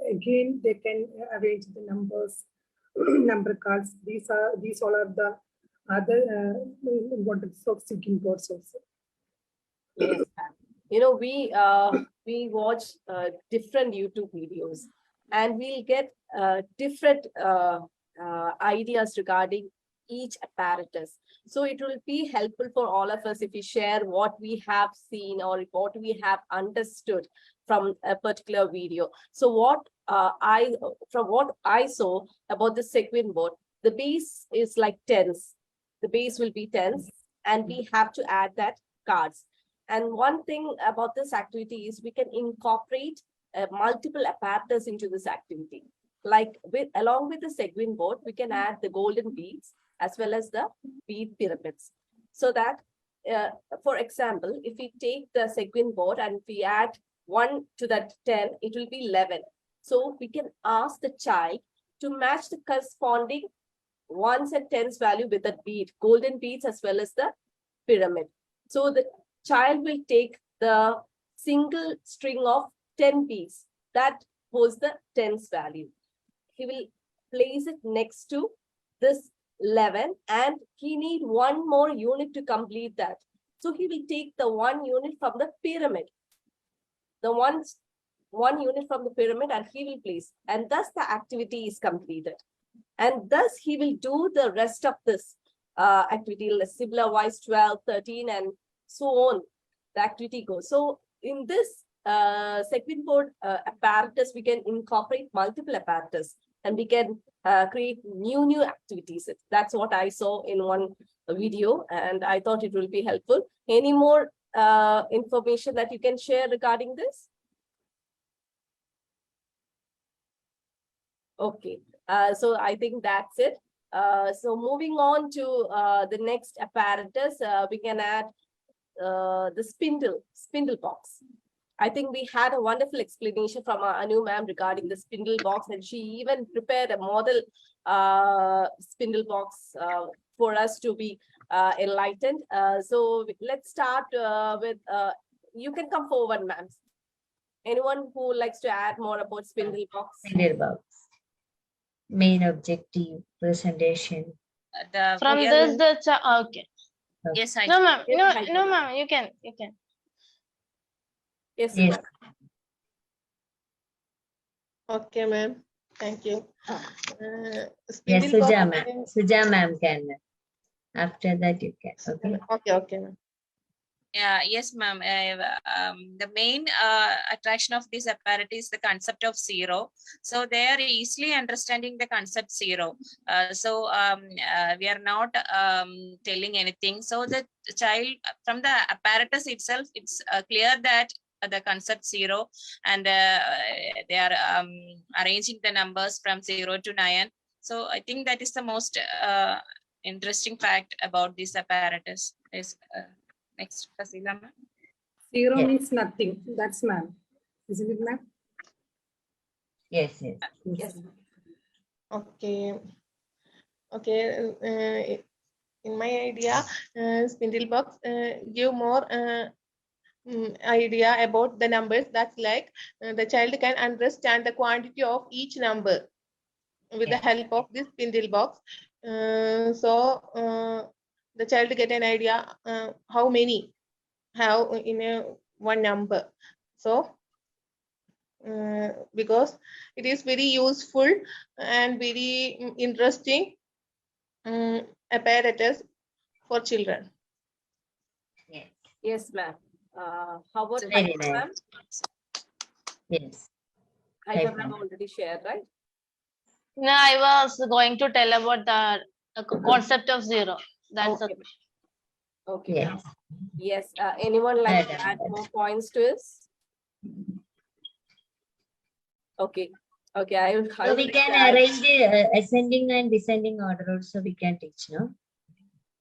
again they can arrange the numbers, number cards. These all are the other importance of Segwin boards also. Yes, you know, we watch different YouTube videos, and we'll get different ideas regarding each apparatus. So it will be helpful for all of us if we share what we have seen or what we have understood from a particular video. So from what I saw about the Segwin board, the base is like tens. The base will be tens, and we have to add that cards. And one thing about this activity is we can incorporate multiple apparatus into this activity. Like along with the Segwin board, we can add the golden beads as well as the bead pyramids. So that, for example, if we take the Segwin board and we add 1 to that 10, it will be 11. So we can ask the child to match the corresponding 1's and 10's value with the bead, golden beads as well as the pyramid. So the child will take the single string of 10 beads. That was the tens value. He will place it next to this 11 and he need one more unit to complete that. So he will take the 1 unit from the pyramid. The one unit from the pyramid and he will place. And thus the activity is completed. And thus he will do the rest of this activity, similar wise 12, 13 and so on. The activity goes. So in this segment board apparatus, we can incorporate multiple apparatus and we can create new activities. That's what I saw in one video and I thought it will be helpful. Any more information that you can share regarding this? Okay, so I think that's it. So moving on to the next apparatus, we can add the spindle box. I think we had a wonderful explanation from Anu ma'am regarding the spindle box, and she even prepared a model spindle box for us to be enlightened. So let's start with, you can come forward, ma'am. Anyone who likes to add more about spindle box? Spindle box. Main objective, presentation. From this, okay. Yes, No, ma'am. No, ma'am. You can. Yes. Yes. Okay, ma'am. Thank you. Yes, Spindle box. Suja ma'am can. After that you can. Okay. Okay, ma'am. Yes, ma'am. The main attraction of this apparatus is the concept of zero. So they are easily understanding the concept zero. We are not telling anything. So the child, from the apparatus itself, it's clear that the concept zero, and they are arranging the numbers from 0 to 9. So I think that is the most interesting fact about this apparatus. Next, Fasila ma'am. Zero means nothing. That's ma'am. Isn't it, ma'am? Yes. Okay. In my idea, spindle box give more idea about the numbers. That's like the child can understand the quantity of each number with the help of this spindle box. The child get an idea how many have in one number. So because it is very useful and very interesting apparatus for children. Yes, ma'am. How about Very Haifa, ma'am? Yes. Haifa ma'am already shared, right? No, I was going to tell about the concept of zero. That's okay. Okay. Yes. Yes. Anyone like to add more points to this? Okay. Okay. So we can arrange ascending and descending order also. We can teach, no?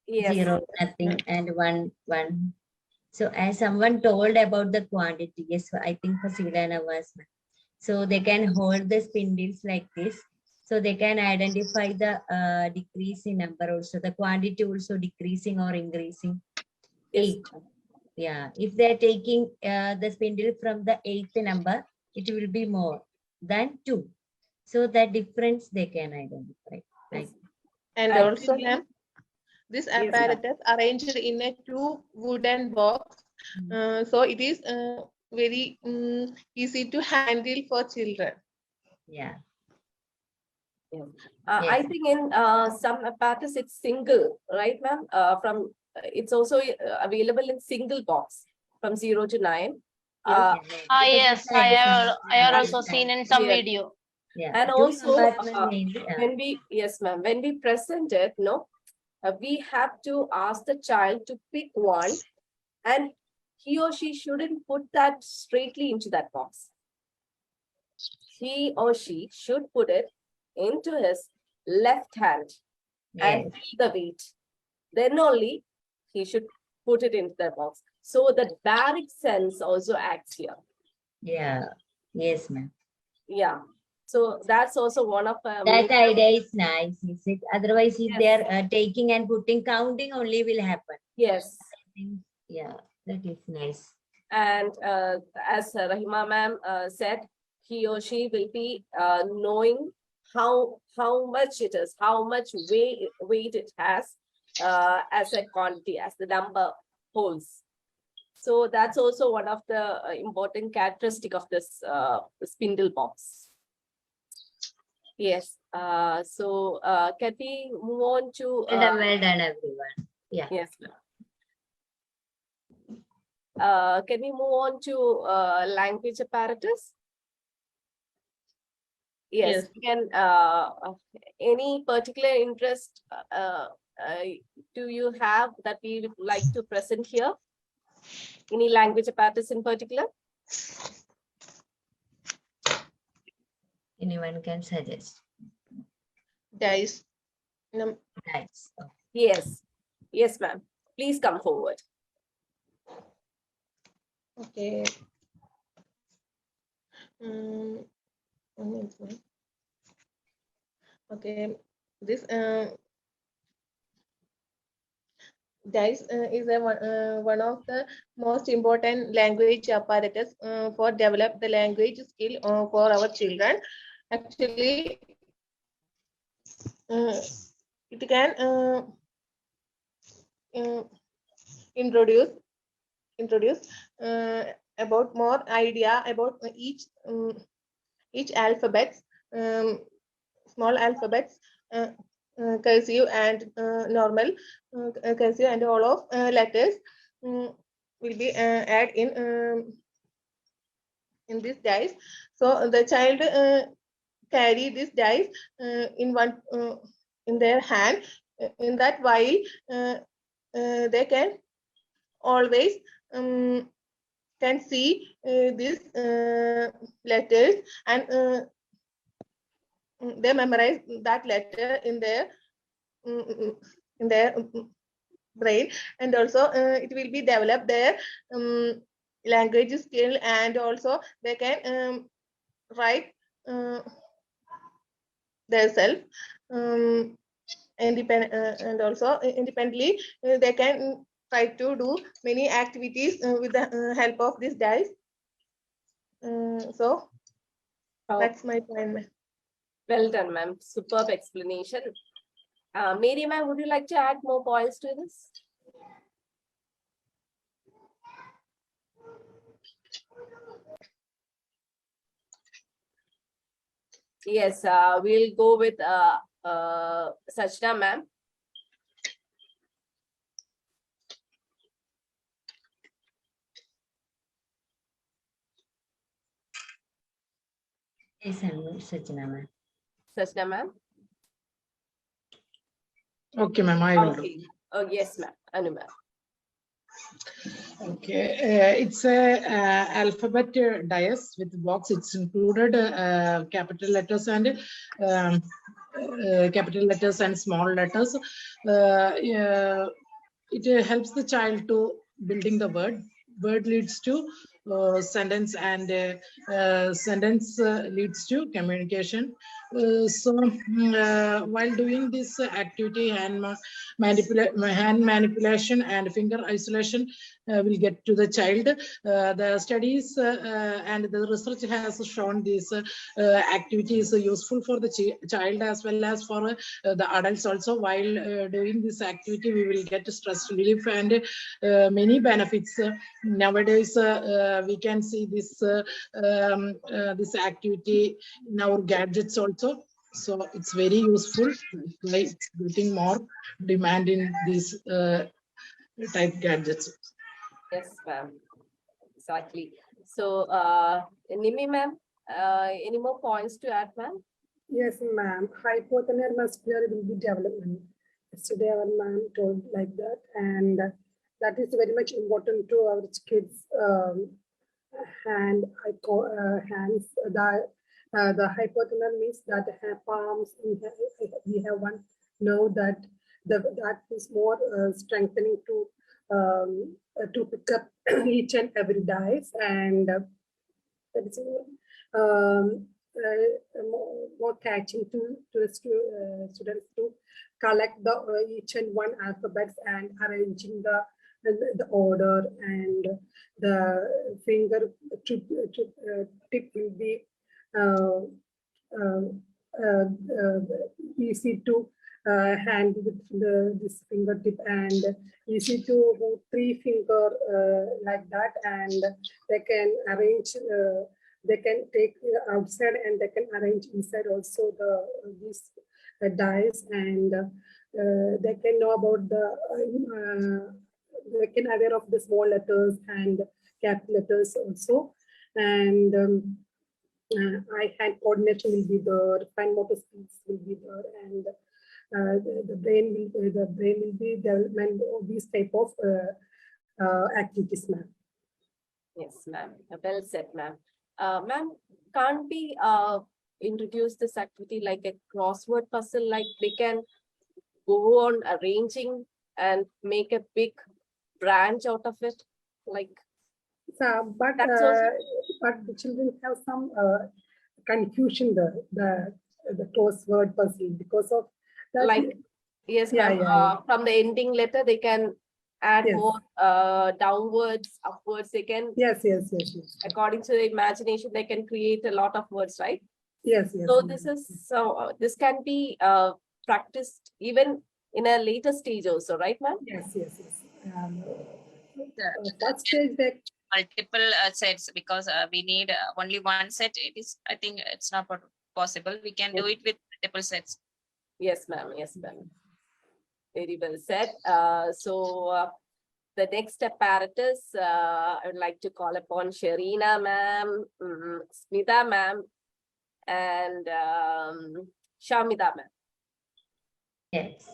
Yes. 0, nothing, and 1, 1. So as someone told about the quantity, yes, I think for Silana was. So they can hold the spindles like this. So they can identify the decrease in number also, the quantity also decreasing or increasing. Yes. 8. Yeah, if they're taking the spindle from the 8th number, it will be more than 2. So that difference they can identify. Right? And also, ma'am, this apparatus arranged in a 2 wooden box. So it is very easy to handle for children. Yeah. I think in some apparatus it's single, right, ma'am? It's also available in single box from 0 to 9. Yes, I have also seen in some video. Yeah. And also when we when we present it, we have to ask the child to pick one, and he or she shouldn't put that straightly into that box. He or she should put it into his left hand and feel the weight. Then only he should put it into the box. So the baric sense also acts here. Yeah. Yes, ma'am. Yeah. So that's also one of that idea is nice. Is it? Otherwise, if they are taking and putting, counting only will happen. Yes. Yeah, that is nice. And as Rahima ma'am said, he or she will be knowing how much it is, how much weight it has as a quantity, as the number holds. So that's also one of the important characteristic of this spindle box. Yes. So can we move on to? Well done, everyone. Yeah. Yes. Can we move on to language apparatus? Yes. Can any particular interest do you have that we would like to present here? Any language apparatus in particular? Anyone can suggest. Dice. Dice. Okay. Yes. Yes, ma'am. Please come forward. Okay. Okay. This dice is one of the most important language apparatus for develop the language skill for our children. Actually, it can introduce about more idea about each alphabets, small alphabets, cursive and normal cursive, and all of letters will be add in this dice. So the child carry this dice in one in their hand. In that while they can always can see these letters, and they memorize that letter in their brain, and also it will be develop their language skill, and also they can write themselves and also independently they can try to do many activities with the help of this dice. So that's my point, ma'am. Well done, ma'am. Superb explanation. Mary, ma'am, would you like to add more points to this? Yes, we'll go with Sachna, ma'am. Yes, Sachna, ma'am. Sachna, ma'am. Okay, ma'am, I will do. Oh, yes, ma'am. Anu, ma'am. Okay, it's a alphabet dice with box. It's included capital letters and small letters. It helps the child to building the word. Word leads to sentence, and sentence leads to communication. While doing this activity, hand manipulation and finger isolation will get to the child. The studies and the research has shown this activity is useful for the child as well as for the adults also. While doing this activity, we will get stress relief and many benefits. Nowadays, we can see this this activity in our gadgets also. So it's very useful. It's getting more demand in these type gadgets. Yes, ma'am. Exactly. So, Nimi, ma'am, any more points to add, ma'am? Yes, ma'am. Hypothalamus muscular will be development. Yesterday, our ma'am told like that, and that is very much important to our kids' hands. The hypothalamus means that palms. We have one nerve that is more strengthening to pick up each and every dice, and that is more catching to students to collect the each and one alphabets and arranging the the order, and the finger tip will be uh, uh, easy to handle with this fingertip, and easy to move 3 finger like that, and they can arrange. They can take outside and they can arrange inside also these dice, and they can know about they can aware of the small letters and capital letters also, and eye hand coordination will be there, fine motor skills will be there, and the brain will be development of these type of activities, ma'am. Yes, ma'am. Well said, ma'am. Ma'am, can't we introduce this activity like a crossword puzzle? Like they can go on arranging and make a big branch out of it, like. So, but the children have some confusion the crossword puzzle because of that. Like, yes, ma'am. From the ending letter, they can add more downwards, upwards. They can. Yes. According to the imagination, they can create a lot of words, right? Yes. So this can be practiced even in a later stage also, right, ma'am? Yes. First stage they multiple sets, because we need only one set. It is, I think it's not possible. We can do it with multiple sets. Yes, ma'am. Yes, ma'am. Very well said. The next apparatus, I would like to call upon Sharina ma'am, Smita ma'am, and Shamida ma'am. Yes.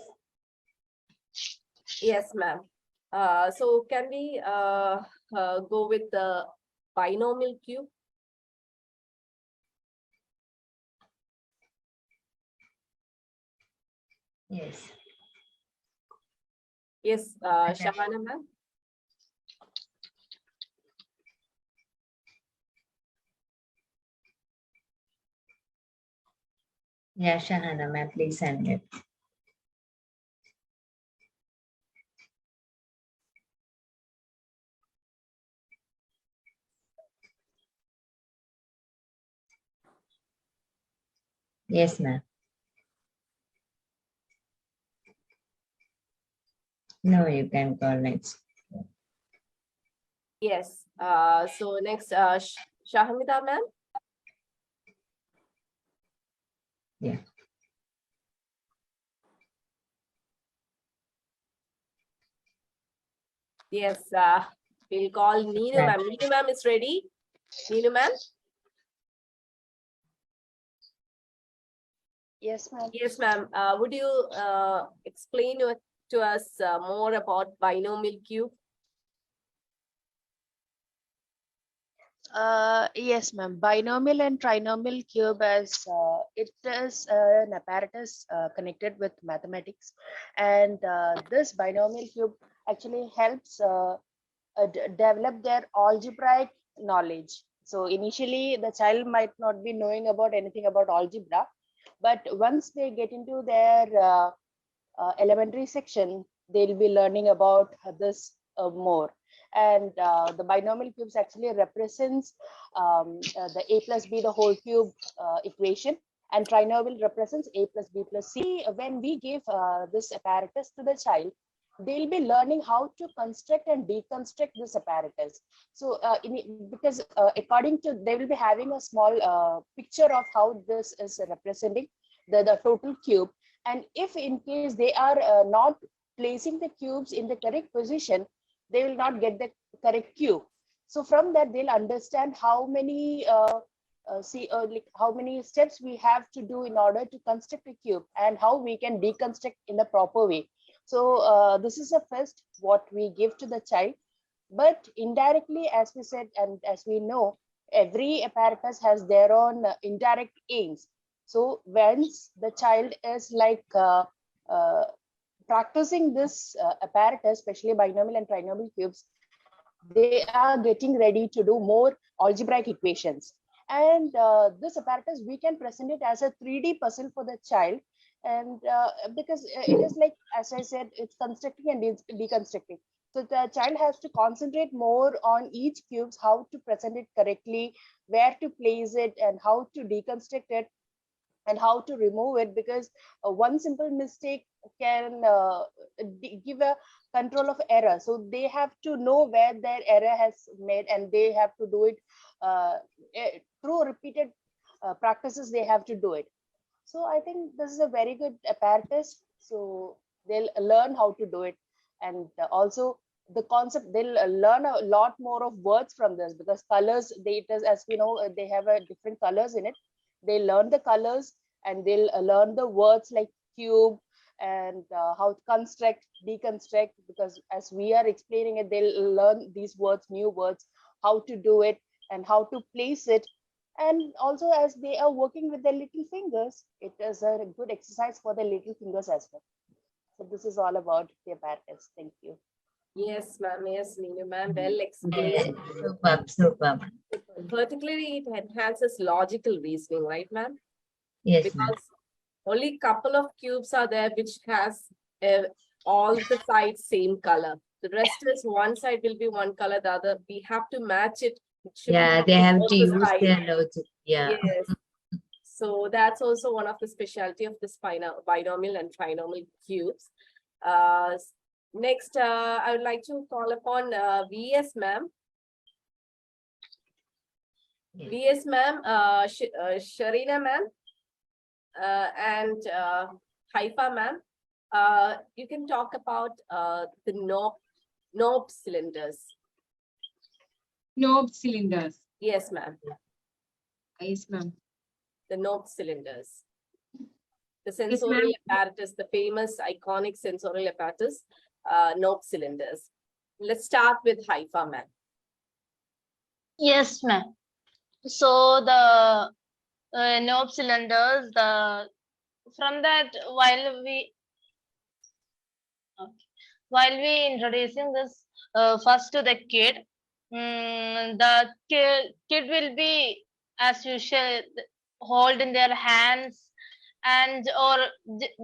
Yes, ma'am. So can we go with the binomial cube? Yes. Yes, Shavana ma'am. Yeah, Shahana ma'am, please unmute. Yes, ma'am. No, you can call next. Yes. So next, Shahamida ma'am. Yeah. Yes. We'll call Neenu ma'am. Neenu ma'am is ready. Neenu ma'am. Yes, ma'am. Yes, ma'am. Would you explain to us more about binomial cube? Yes, ma'am. Binomial and trinomial cube, as it is an apparatus connected with mathematics, and this binomial cube actually helps develop their algebraic knowledge. So initially, the child might not be knowing about anything about algebra, but once they get into their elementary section, they'll be learning about this more. And the binomial cubes actually represents the a plus b the whole cube equation, and trinomial represents a plus b plus c. When we give this apparatus to the child, they'll be learning how to construct and deconstruct this apparatus. So because according to, they will be having a small picture of how this is representing the total cube. And if in case they are not placing the cubes in the correct position, they will not get the correct cube. So from that, they'll understand how many like how many steps we have to do in order to construct a cube, and how we can deconstruct in the proper way. So this is the first what we give to the child. But indirectly, as we said, and as we know, every apparatus has their own indirect aims. So once the child is like practicing this apparatus, especially binomial and trinomial cubes, they are getting ready to do more algebraic equations. And this apparatus, we can present it as a 3D puzzle for the child. And because it is like, as I said, it's constructing and deconstructing. So the child has to concentrate more on each cubes, how to present it correctly, where to place it, and how to deconstruct it, and how to remove it, because one simple mistake can give a control of error. So they have to know where their error has made, and they have to do it through repeated practices. They have to do it. So I think this is a very good apparatus. So they'll learn how to do it, and also the concept, they'll learn a lot more of words from this, because colors, it is, as we know, they have a different colors in it. They learn the colors, and they'll learn the words like cube, and how to construct, deconstruct, because as we are explaining it, they'll learn these words, new words, how to do it, and how to place it. And also, as they are working with their little fingers, it is a good exercise for their little fingers as well. So this is all about the apparatus. Thank you. Yes, ma'am. Yes, Neenu ma'am. Well explained. Superb, superb. Particularly, it enhances logical reasoning, right, ma'am? Yes, ma'am. Because only couple of cubes are there which has all the sides same color. The rest is one side will be one color, the other. We have to match it. Yeah, they have to use their logic. Yeah. Yes. So that's also one of the specialty of this binomial and trinomial cubes. Next, I would like to call upon VS ma'am. VS ma'am, Sharina ma'am, and Haifa ma'am. You can talk about the knob cylinders. Knob cylinders. Yes, ma'am. Yes, ma'am. The knob cylinders. The sensorial apparatus, the famous iconic sensorial apparatus, knob cylinders. Let's start with Haifa, ma'am. Yes, ma'am. So the knob cylinders, from that, while we introducing this first to the kid, the kid will be, as usual, hold in their hands, and or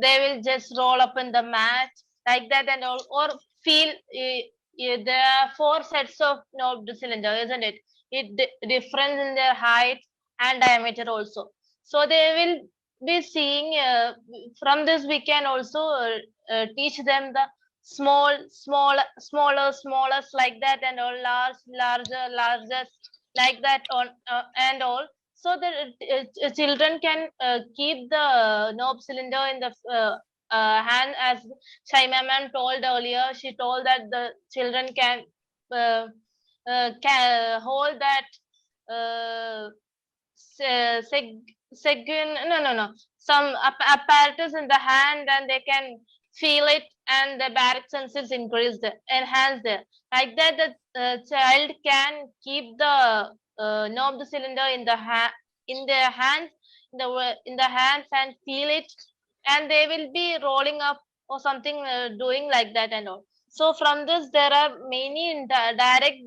they will just roll up in the mat like that, and all, or feel there are 4 sets of knob cylinder, isn't it? It difference in their height and diameter also. So they will be seeing from this we can also teach them the smallest like that, and all larger like that on and all. So the children can keep the knob cylinder in the hand, as Shaima ma'am told earlier. She told that the children can hold that some apparatus in the hand, and they can feel it, and the baric senses enhanced like that. The child can keep the knob the cylinder in the their hands, in the hands, and feel it, and they will be rolling up or something, doing like that and all. So from this, there are many direct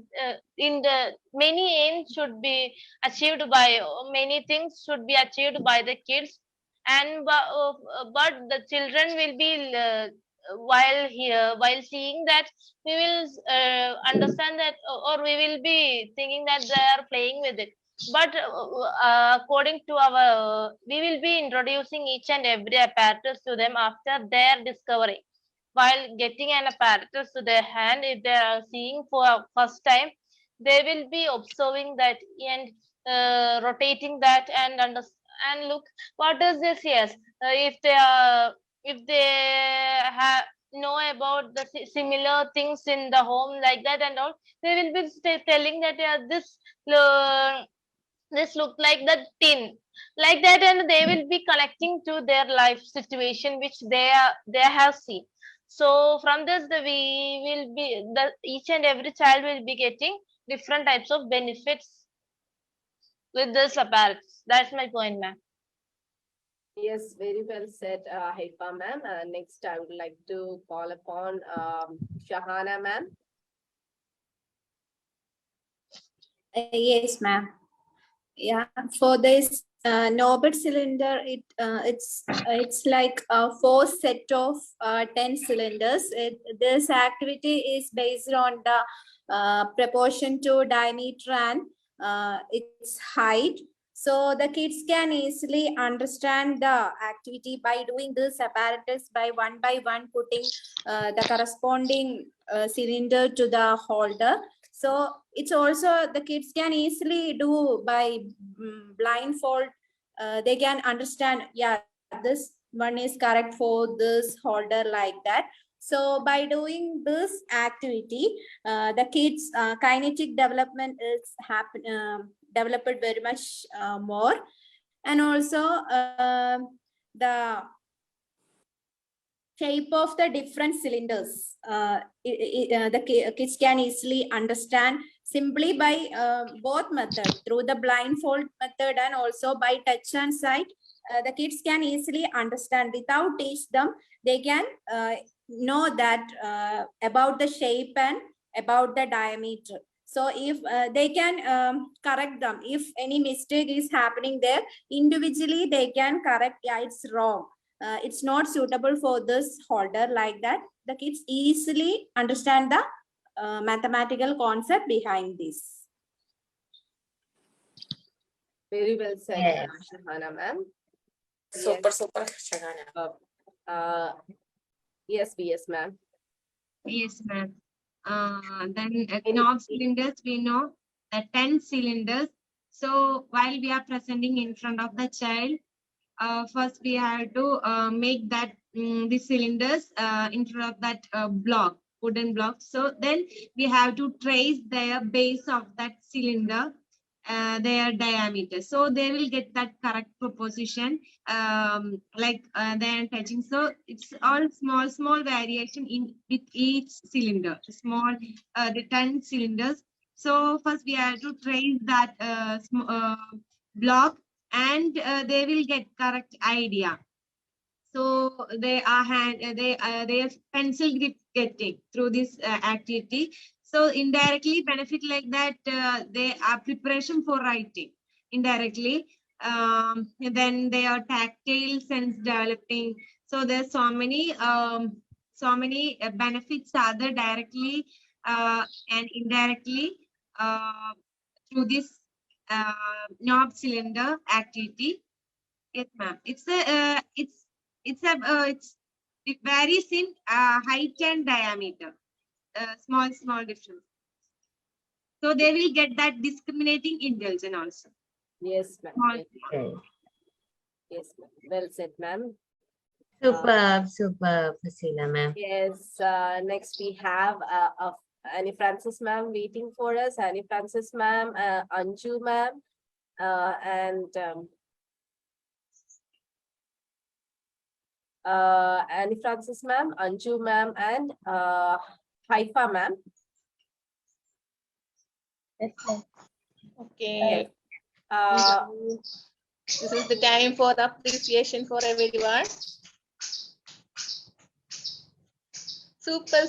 in the many aims should be achieved by, many things should be achieved by the kids, and but the children will be while seeing that, we will understand that, or we will be thinking that they are playing with it. But according to our, we will be introducing each and every apparatus to them after their discovery. While getting an apparatus to their hand, if they are seeing for first time, they will be observing that and rotating that, and look, what is this? Yes, if they have know about the similar things in the home like that and all, they will be telling that this look like the tin like that, and they will be connecting to their life situation which they have seen. So from this, we will be each and every child will be getting different types of benefits with this apparatus. That's my point, ma'am. Yes, very well said, Haifa ma'am. Next, I would like to call upon Shahana ma'am. Yes, ma'am. Yeah, for this Norbert cylinder, it's like a 4 set of 10 cylinders. This activity is based on the proportion to diameter and its height. So the kids can easily understand the activity by doing this apparatus by one putting the corresponding cylinder to the holder. So it's also the kids can easily do by blindfold. They can understand, yeah, this one is correct for this holder, like that. So by doing this activity, the kids kinetic development is developed very much more, and also the shape of the different cylinders, the kids can easily understand simply by both methods, through the blindfold method and also by touch and sight. The kids can easily understand. Without teach them, they can know that about the shape and about the diameter. So if they can correct them, if any mistake is happening there, individually they can correct, yeah, it's wrong. It's not suitable for this holder, like that. The kids easily understand the mathematical concept behind this. Very well said, Yes. Shahana ma'am. Super, super, Shagana. Yes, ma'am. Yes, ma'am. Then knob cylinders, we know 10 cylinders. So while we are presenting in front of the child, first we have to make that the cylinders in front of that block, wooden block. So then we have to trace their base of that cylinder, their diameter. So they will get that correct proposition, like they are touching. So it's all small variation in with each cylinder, small the 10 cylinders. So first we have to trace that block, and they will get correct idea. So they are pencil grip getting through this activity. So indirectly benefit like that, they are preparation for writing indirectly. Then they are tactile sense developing. So there's so many benefits are there directly and indirectly through this knob cylinder activity. Yes, ma'am. It varies in height and diameter. Small difference. So they will get that discriminating intelligence also. Yes, ma'am. Small. Yes, ma'am. Well said, ma'am. Superb, Fasila ma'am. Yes, next we have Annie Francis ma'am waiting for us. Annie Francis ma'am, Anju ma'am, and Annie Francis ma'am, Anju ma'am, and Haifa ma'am. Yes, ma'am. Okay. Yes. This is the time for the appreciation for everyone. Super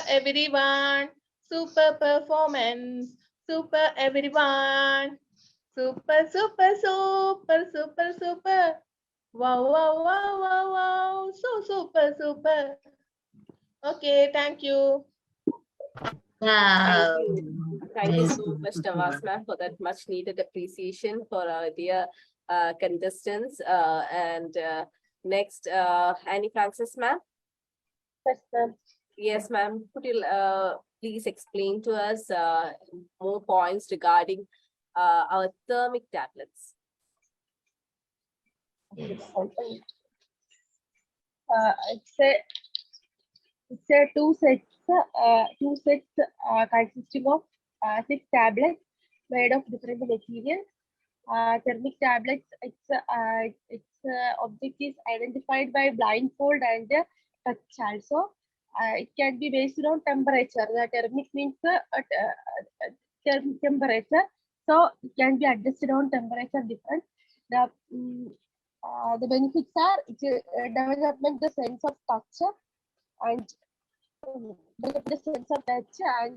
everyone. Super performance. Super everyone. Super. Wow. So super. Okay, thank you. Wow. Thank you so much, Nawaz ma'am, for that much needed appreciation for our dear contestants. And next, Annie Francis ma'am. Yes, ma'am. Yes, ma'am. Could you please explain to us more points regarding our thermic tablets? It's a two sets consisting of 6 tablets made of different materials. Thermic tablets, its object is identified by blindfold and touch also. It can be based on temperature. The thermic means temperature, so it can be adjusted on temperature difference. The benefits are development the sense of touch and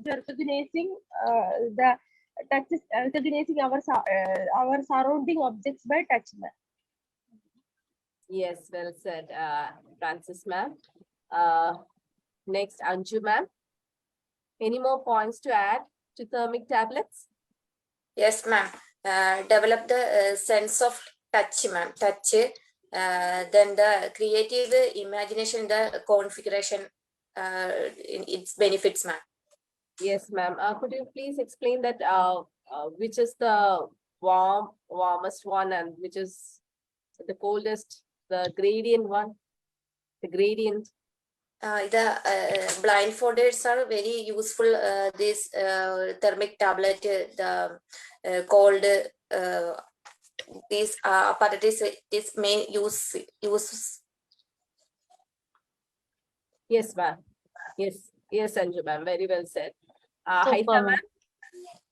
recognizing the recognizing our surrounding objects by touch, ma'am. Yes, well said, Francis ma'am. Next, Anju ma'am. Any more points to add to thermic tablets? Yes, ma'am. Develop the sense of touch, ma'am. Touch. Then the creative imagination, the configuration, in its benefits, ma'am. Yes, ma'am. Could you please explain that which is the warmest one and which is the coldest, the gradient one, the gradient? The blindfoldeds are very useful. This thermic tablet, the cold, these apparatus is may use. Yes, ma'am. Yes, Anju ma'am. Very well said. Super, Haitha ma'am. ma'am.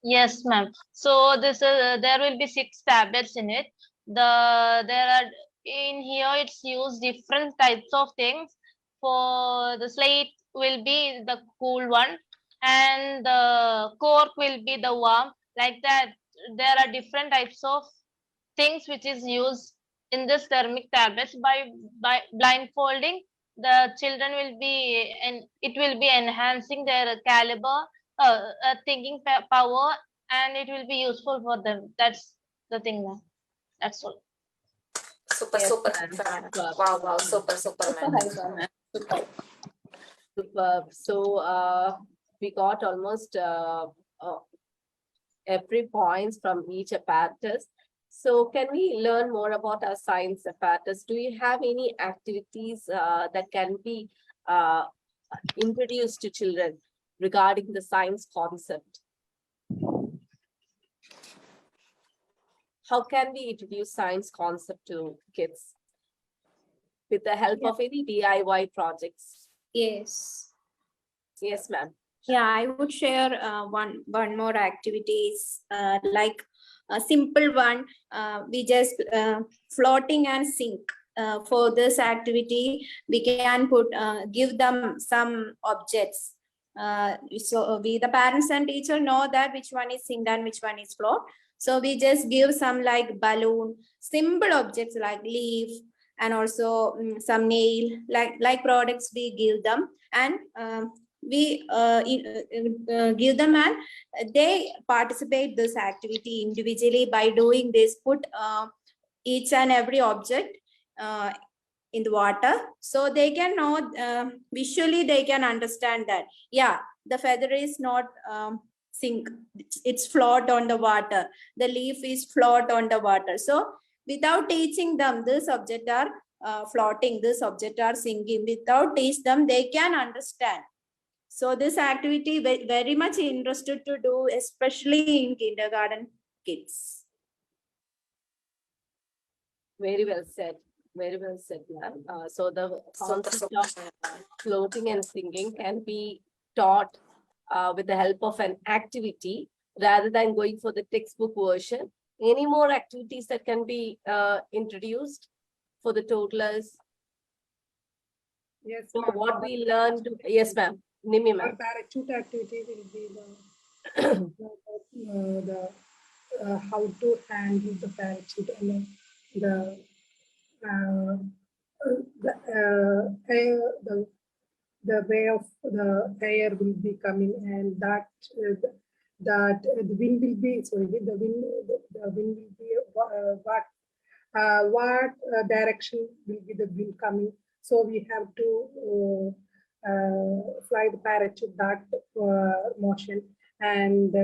Yes, ma'am. So this there will be 6 tablets in it. There are in here it's used different types of things. For the slate will be the cool one, and the cork will be the warm. Like that, there are different types of things which is used in this thermic tablets. By blindfolding, the children will be, and it will be enhancing their caliber, thinking power, and it will be useful for them. That's the thing, ma'am. That's all. Super, Yes, super, ma'am. super. Wow, super, ma'am. Superb. So we got almost every points from each apparatus. So can we learn more about our science apparatus? Do you have any activities that can be introduced to children regarding the science concept? How can we introduce science concept to kids? With the help of any DIY projects? Yes. Yes, ma'am. Yeah, I would share one more activities like a simple one. We just floating and sink. For this activity, we can give them some objects. So the parents and teacher know that which one is sink and which one is float. So we just give some like balloon, simple objects like leaf, and also some nail, like products we give them, and we give them, and they participate this activity individually. By doing this, put each and every object in the water, so they can know visually, they can understand that the feather is not sink, it's float on the water, the leaf is float on the water. So without teaching them, this object are floating, this object are sinking, without teach them, they can understand. So this activity very much interested to do, especially in kindergarten kids. Very well said. Very well said, ma'am. So the concept of floating and singing can be taught with the help of an activity rather than going for the textbook version. Any more activities that can be introduced for the toddlers? Yes. So what we learned, yes, ma'am. Nimi, ma'am. Parachute activity will be the how to handle the parachute and the way of the air will be coming, and that the wind will be the wind will be what direction will be the wind coming. So we have to fly the parachute that motion, and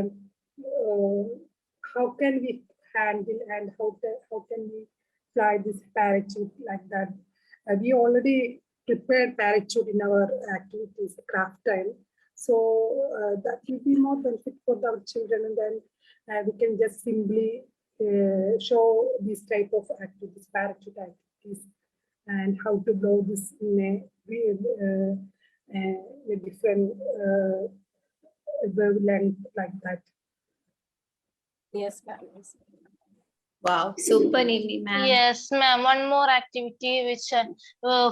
how can we handle and how can we fly this parachute like that. We already prepared parachute in our activities, craft time. So that will be more benefit for our children, and then we can just simply show this type of activities, parachute activities, and how to blow this in a different wavelength like that. Yes, ma'am. Wow, super, Nimi, ma'am. Yes, ma'am. One more activity which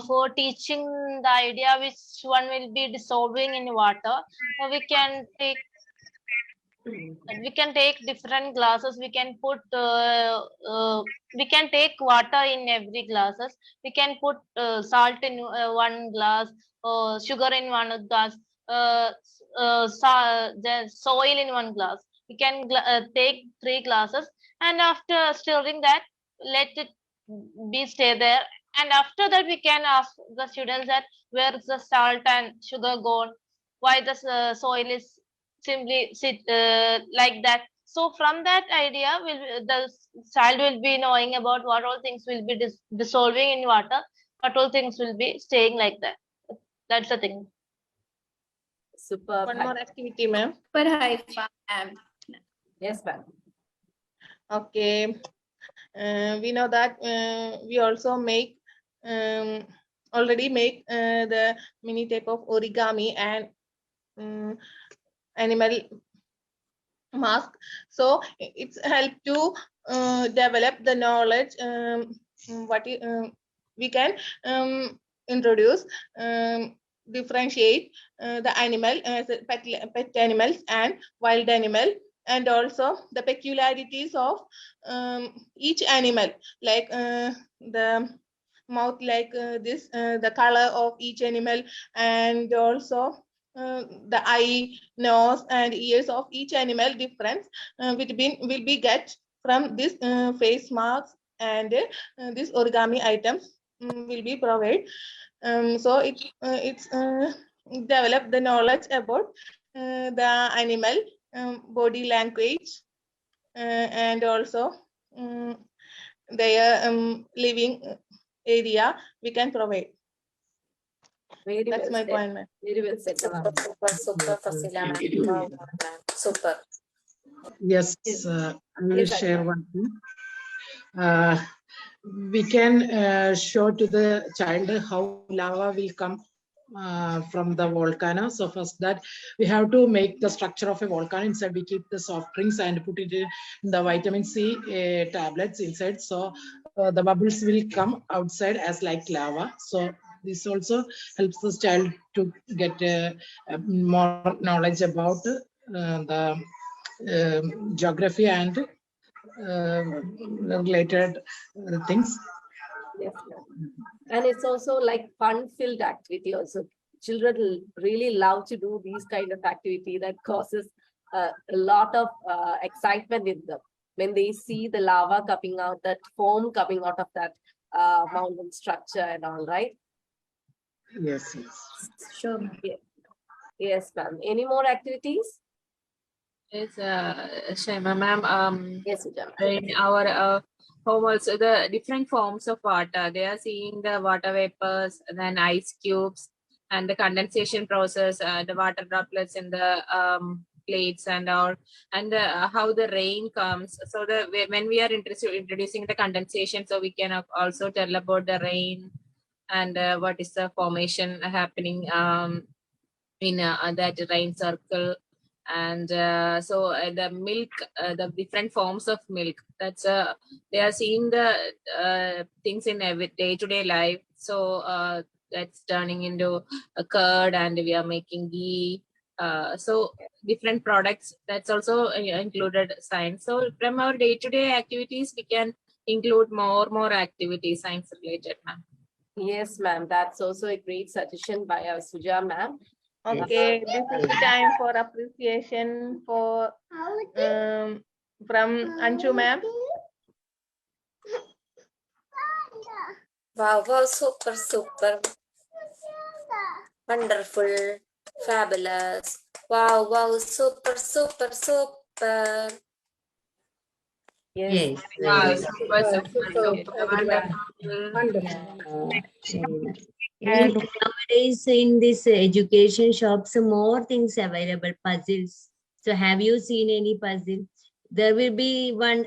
for teaching the idea which one will be dissolving in water. We can take And we can take different glasses. We can put we can take water in every glasses. We can put salt in one glass, sugar in one glass, the soil in one glass. We can take 3 glasses, and after stirring that, let it be stay there. And after that, we can ask the students that where is the salt and sugar gone, why the soil is simply sit like that. So from that idea, the child will be knowing about what all things will be dissolving in water, what all things will be staying like that. That's the thing. Super. One more activity, ma'am. Super high five. Yes, ma'am. Okay. We know that we also make already make the mini type of origami and animal mask. So it's help to develop the knowledge. We can introduce, differentiate the animal, pet animals and wild animal, and also the peculiarities of each animal, like the mouth like this, the color of each animal, and also the eye, nose, and ears of each animal difference will be get from this face marks, and this origami items will be provided. So it's develop the knowledge about the animal body language, and also their living area we can provide. Very That's well my said. point, ma'am. Very well said, ma'am. Super, Fasila, ma'am. Wow, ma'am. Super. Yes, I will Yes, share Andra. one thing. We can show to the child how lava will come from the volcano. So first that we have to make the structure of a volcano. Inside we keep the soft drinks and put it in the vitamin C tablets inside. So the bubbles will come outside as like lava. So this also helps the child to get more knowledge about the geography and related things. Yes, ma'am. And it's also like fun-filled activity also. Children really love to do these kind of activity that causes a lot of excitement in them. When they see the lava coming out, that foam coming out of that mountain structure and all, right? Yes, yes. Sure. Yeah. Yes, ma'am. Any more activities? Yes, Shaima ma'am. Yes, Sujam. In our home also, the different forms of water. They are seeing the water vapors, then ice cubes, and the condensation process, the water droplets in the plates and all, and how the rain comes. So when we are introducing the condensation, so we can also tell about the rain and what is the formation happening in that rain circle. And so the milk, the different forms of milk, that's they are seeing the things in every day-to-day life. So that's turning into a curd, and we are making ghee. So different products, that's also included science. So from our day-to-day activities, we can include more activities science related, ma'am. Yes, ma'am. That's also a great suggestion by our Suja ma'am. Okay, this is the time for appreciation for from Anju ma'am. Wow, wow, super. Wonderful, fabulous. Wow, super. Yes. Wow, Yes. And nowadays in this education shops, more things available, puzzles. So have you seen any puzzle? There will be one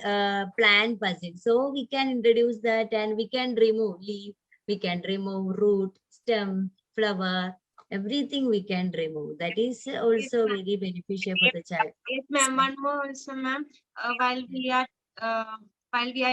plant puzzle. So we can introduce that, and we can remove leaf, we can remove root, stem, flower, everything we can remove. That is also very beneficial for the child. Yes, ma'am. One more also, ma'am. While we are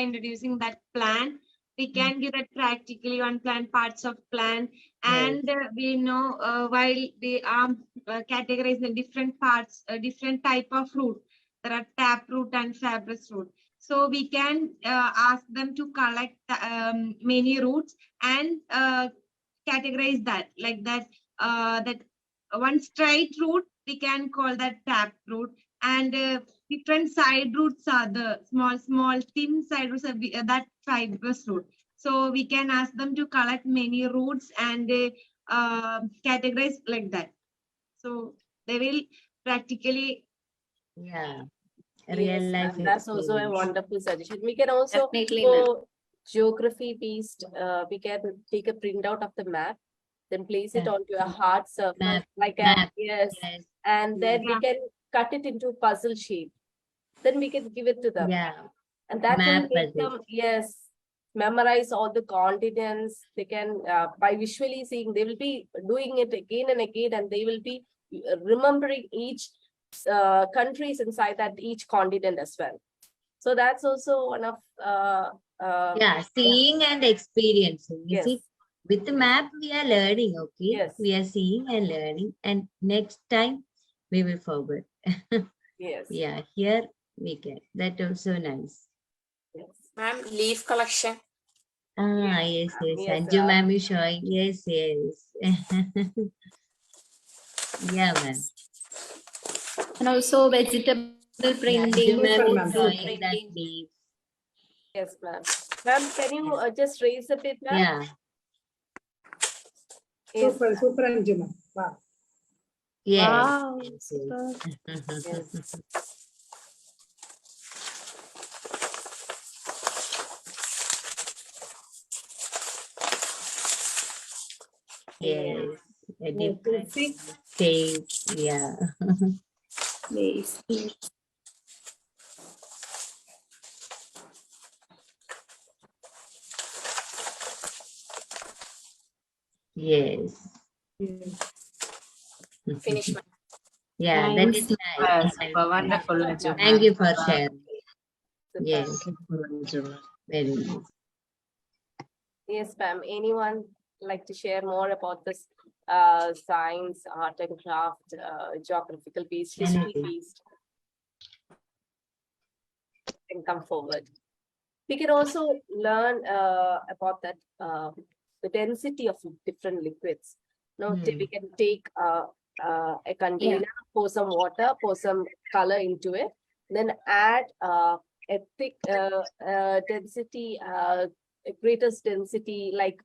introducing that plan, we can give it practically on plant, parts of plant, and we know while they are categorized in different parts, different type of fruit. there are taproot and fibrous root. So we can ask them to collect many roots and categorize that, like that. That one straight root we can call that taproot, and different side roots are the small thin side roots are that fibrous root. So we can ask them to collect many roots and categorize like that. So they will practically. Yeah. Yes, Real life ma'am, that's also a experience. wonderful suggestion. We can also Definitely, go geography based. We can take a printout of the map, then place it Yeah. onto a hard surface, Map, like a map. yes, Yes. and then we Yeah. can cut it into puzzle shape. Then we can give it to them, Yeah. and that will Map make puzzle. them memorize all the continents. They can by visually seeing, they will be doing it again and again, and they will be remembering each countries inside that each continent as well. So that's also one of Yeah, seeing and experiencing. You yes. see, with the map we are learning, okay? Yes. We are seeing and learning, and next time we will forget. Yes. Yeah, here we can. That also nice. Yes. Ma'am, leaf collection. Ah, yes, yes. Yes, Anju ma'am is showing. Yes, yes. Yeah, ma'am. And also vegetable printing. Anju ma'am Super, is ma'am, showing that leaf. Yes, ma'am. Ma'am, can you just raise a bit, ma'am? Yeah. Yes. Super, Anju, ma'am. Wow. Yes. Wow. Yes, yes. Yes. Yes. A You can different see. shapes. Yeah. Nice. Yes. Finish, ma'am. Yeah, that is nice. Super, wonderful, Anju, Thank ma'am. you for sharing. Yes. Very nice. Yes, ma'am. Anyone like to share more about this science, art and craft, geographical based, history based? Can come forward. We can also learn about that the density of different liquids. Now we can take a container, pour some water, pour some color into it, then add a thick density, greatest density like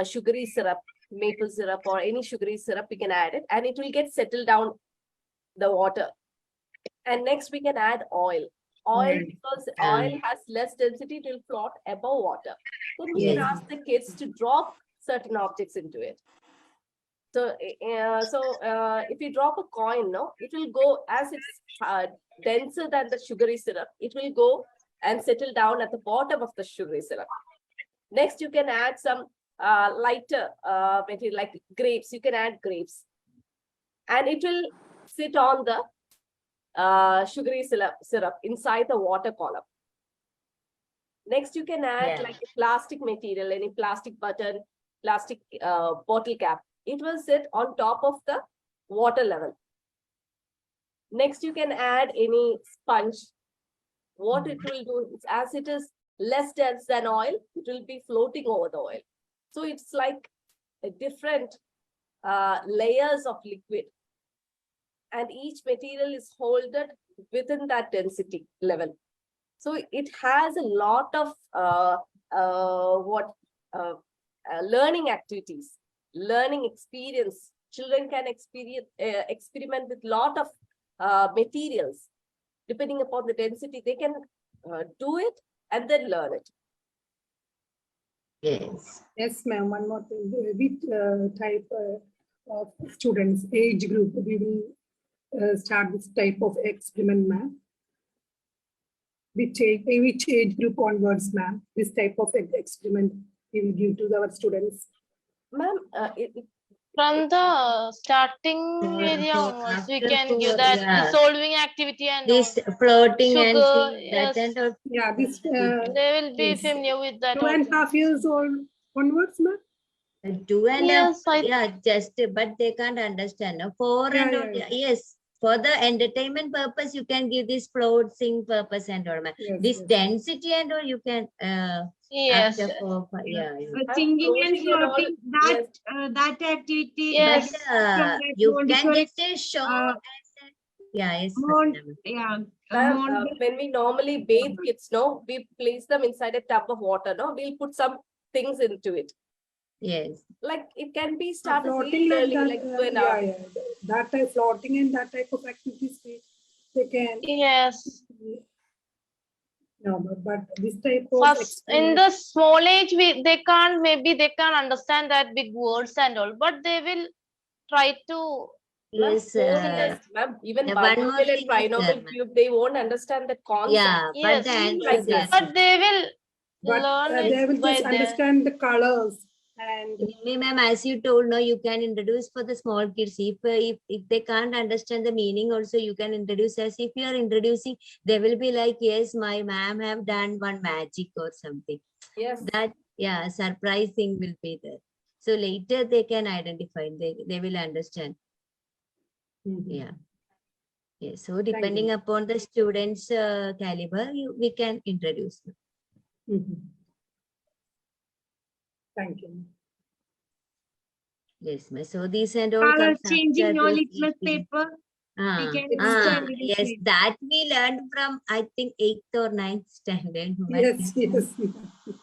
sugary syrup, maple syrup, or any sugary syrup. We can add it, and it will get settled down the water. And next we can add oil. Oil, because oil has less density, it will float above water. Then we can ask the kids to drop certain objects into it. So, if you drop a coin, no, it will go as it's denser than the sugary syrup. It will go and settle down at the bottom of the sugary syrup. Next, you can add some lighter material like grapes. You can add grapes, and it will sit on the sugary syrup inside the water column. Next, you can add like a plastic material, any plastic button, plastic bottle cap. It will sit on top of the water level. Next, you can add any sponge. What it will do is, as it is less dense than oil, it will be floating over the oil. So it's like a different layers of liquid. And each material is holded within that density level. So it has a lot of learning activities, learning experience. Children can experiment with lot of materials. Depending upon the density, they can do it and then learn it. Yes. Yes, ma'am. One more thing. Which type of students, age group, we will start this type of experiment, ma'am? Which age group onwards, ma'am? This type of experiment we will give to our students. Ma'am, from the starting area onwards, we can give that dissolving activity and this floating sugar, and thing, yes. that and yeah, this they will be familiar with that. 2.5 years old onwards, ma'am. 2 and yes, yeah, just but they can't understand. No? 4 and yeah. yes, for the entertainment purpose, you can give this floating purpose and all. Yes, This yes. density and all you can Yes. after 4, 5, yeah. Singing and floating and all, floating, that yes. that activity. Yes. You can just a show and then, yeah, yes. Yeah. Ma'am, when we normally bathe kids, no, we place them inside a tub of water, no, we'll put some things into it. Yes. Like it can be started Floating really like early, that, like when yeah. That type floating and that type of activities they can. Yes. No, but this type of First, in the small age, they can't understand that big words and all, but they will try to. Yes, ma'am, even one more binomial and thing is there, trinomial ma'am. cube, they won't understand the concept. Yeah, but the answer like is that. But they will But learn they will by just understand the colors and. Ma'am, as you told, no, you can introduce for the small kids. If they can't understand the meaning, also you can introduce. As if you are introducing, they will be like, yes, my ma'am have done one magic or something. Yes. That, yeah, surprising will be there. So later they can identify. They will understand. Yeah. Yes. So depending upon the students' caliber, we can introduce them. Thank you. Yes, ma'am. So these and all Color comes changing after no this litmus eating. paper. We can understand it. Yes, that we learned from, I think, 8th or 9th standard. Yes, yes.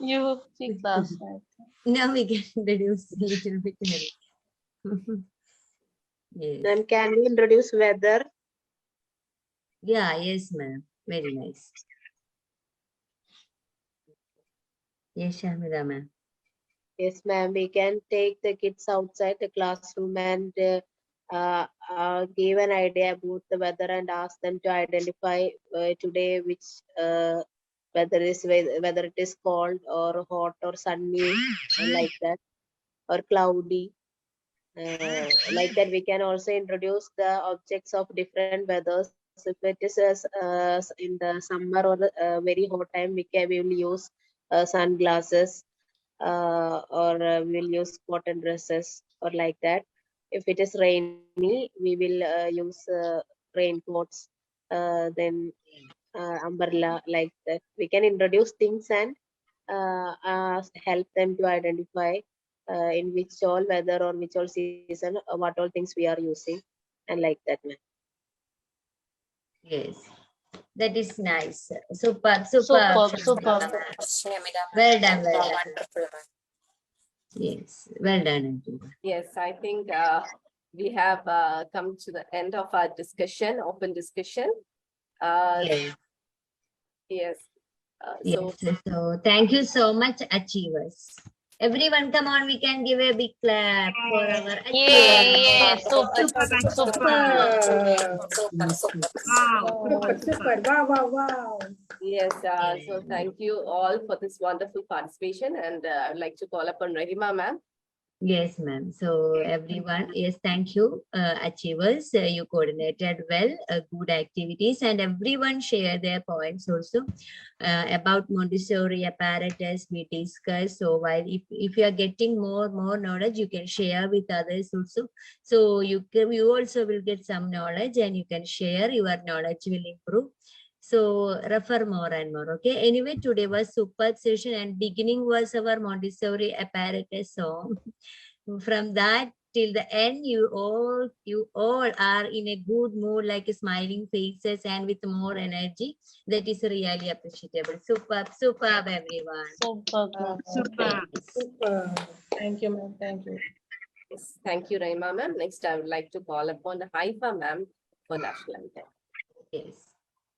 You see class, right? Now we can introduce a little bit. Yes. Then can we introduce weather? Yeah, yes, ma'am. Very nice. Yes, Shamila, ma'am. Yes, ma'am. We can take the kids outside the classroom and give an idea about the weather and ask them to identify today which whether it is cold or hot or sunny like that, or cloudy. Like that, we can also introduce the objects of different weathers. If it is in the summer or very hot time, we will use sunglasses, or we'll use cotton dresses or like that. If it is rainy, we will use raincoats, then umbrella, like that. We can introduce things and help them to identify in which all weather or which all season, what all things we are using, and like that. Yes, that is nice. Super. Super. Well done, well done. Yes, well done. Yes, I think we have come to the end of our discussion, open discussion. Yes. Yes. Yes. So thank you so much, achievers. Everyone, come on, we can give a big clap for our achievers. Yeah, super. Super. Wow. Yes, so thank you all for this wonderful participation, and I'd like to call upon Rahima, ma'am. Yes, ma'am. So everyone, yes, thank you, achievers. You coordinated well, good activities, and everyone shared their points also about Montessori apparatus we discussed. So while if you are getting more knowledge, you can share with others also. So you also will get some knowledge, and you can share. Your knowledge will improve. So refer more and more. Okay. Anyway, today was super session, and beginning was our Montessori apparatus song. From that till the end, you all are in a good mood, like smiling faces and with more energy. That is really appreciable. Super, everyone. Super. Thank you, ma'am. Thank you. Yes, thank you, Rahima, ma'am. Next, I would like to call upon the Haifa, ma'am, for national anthem. Yes.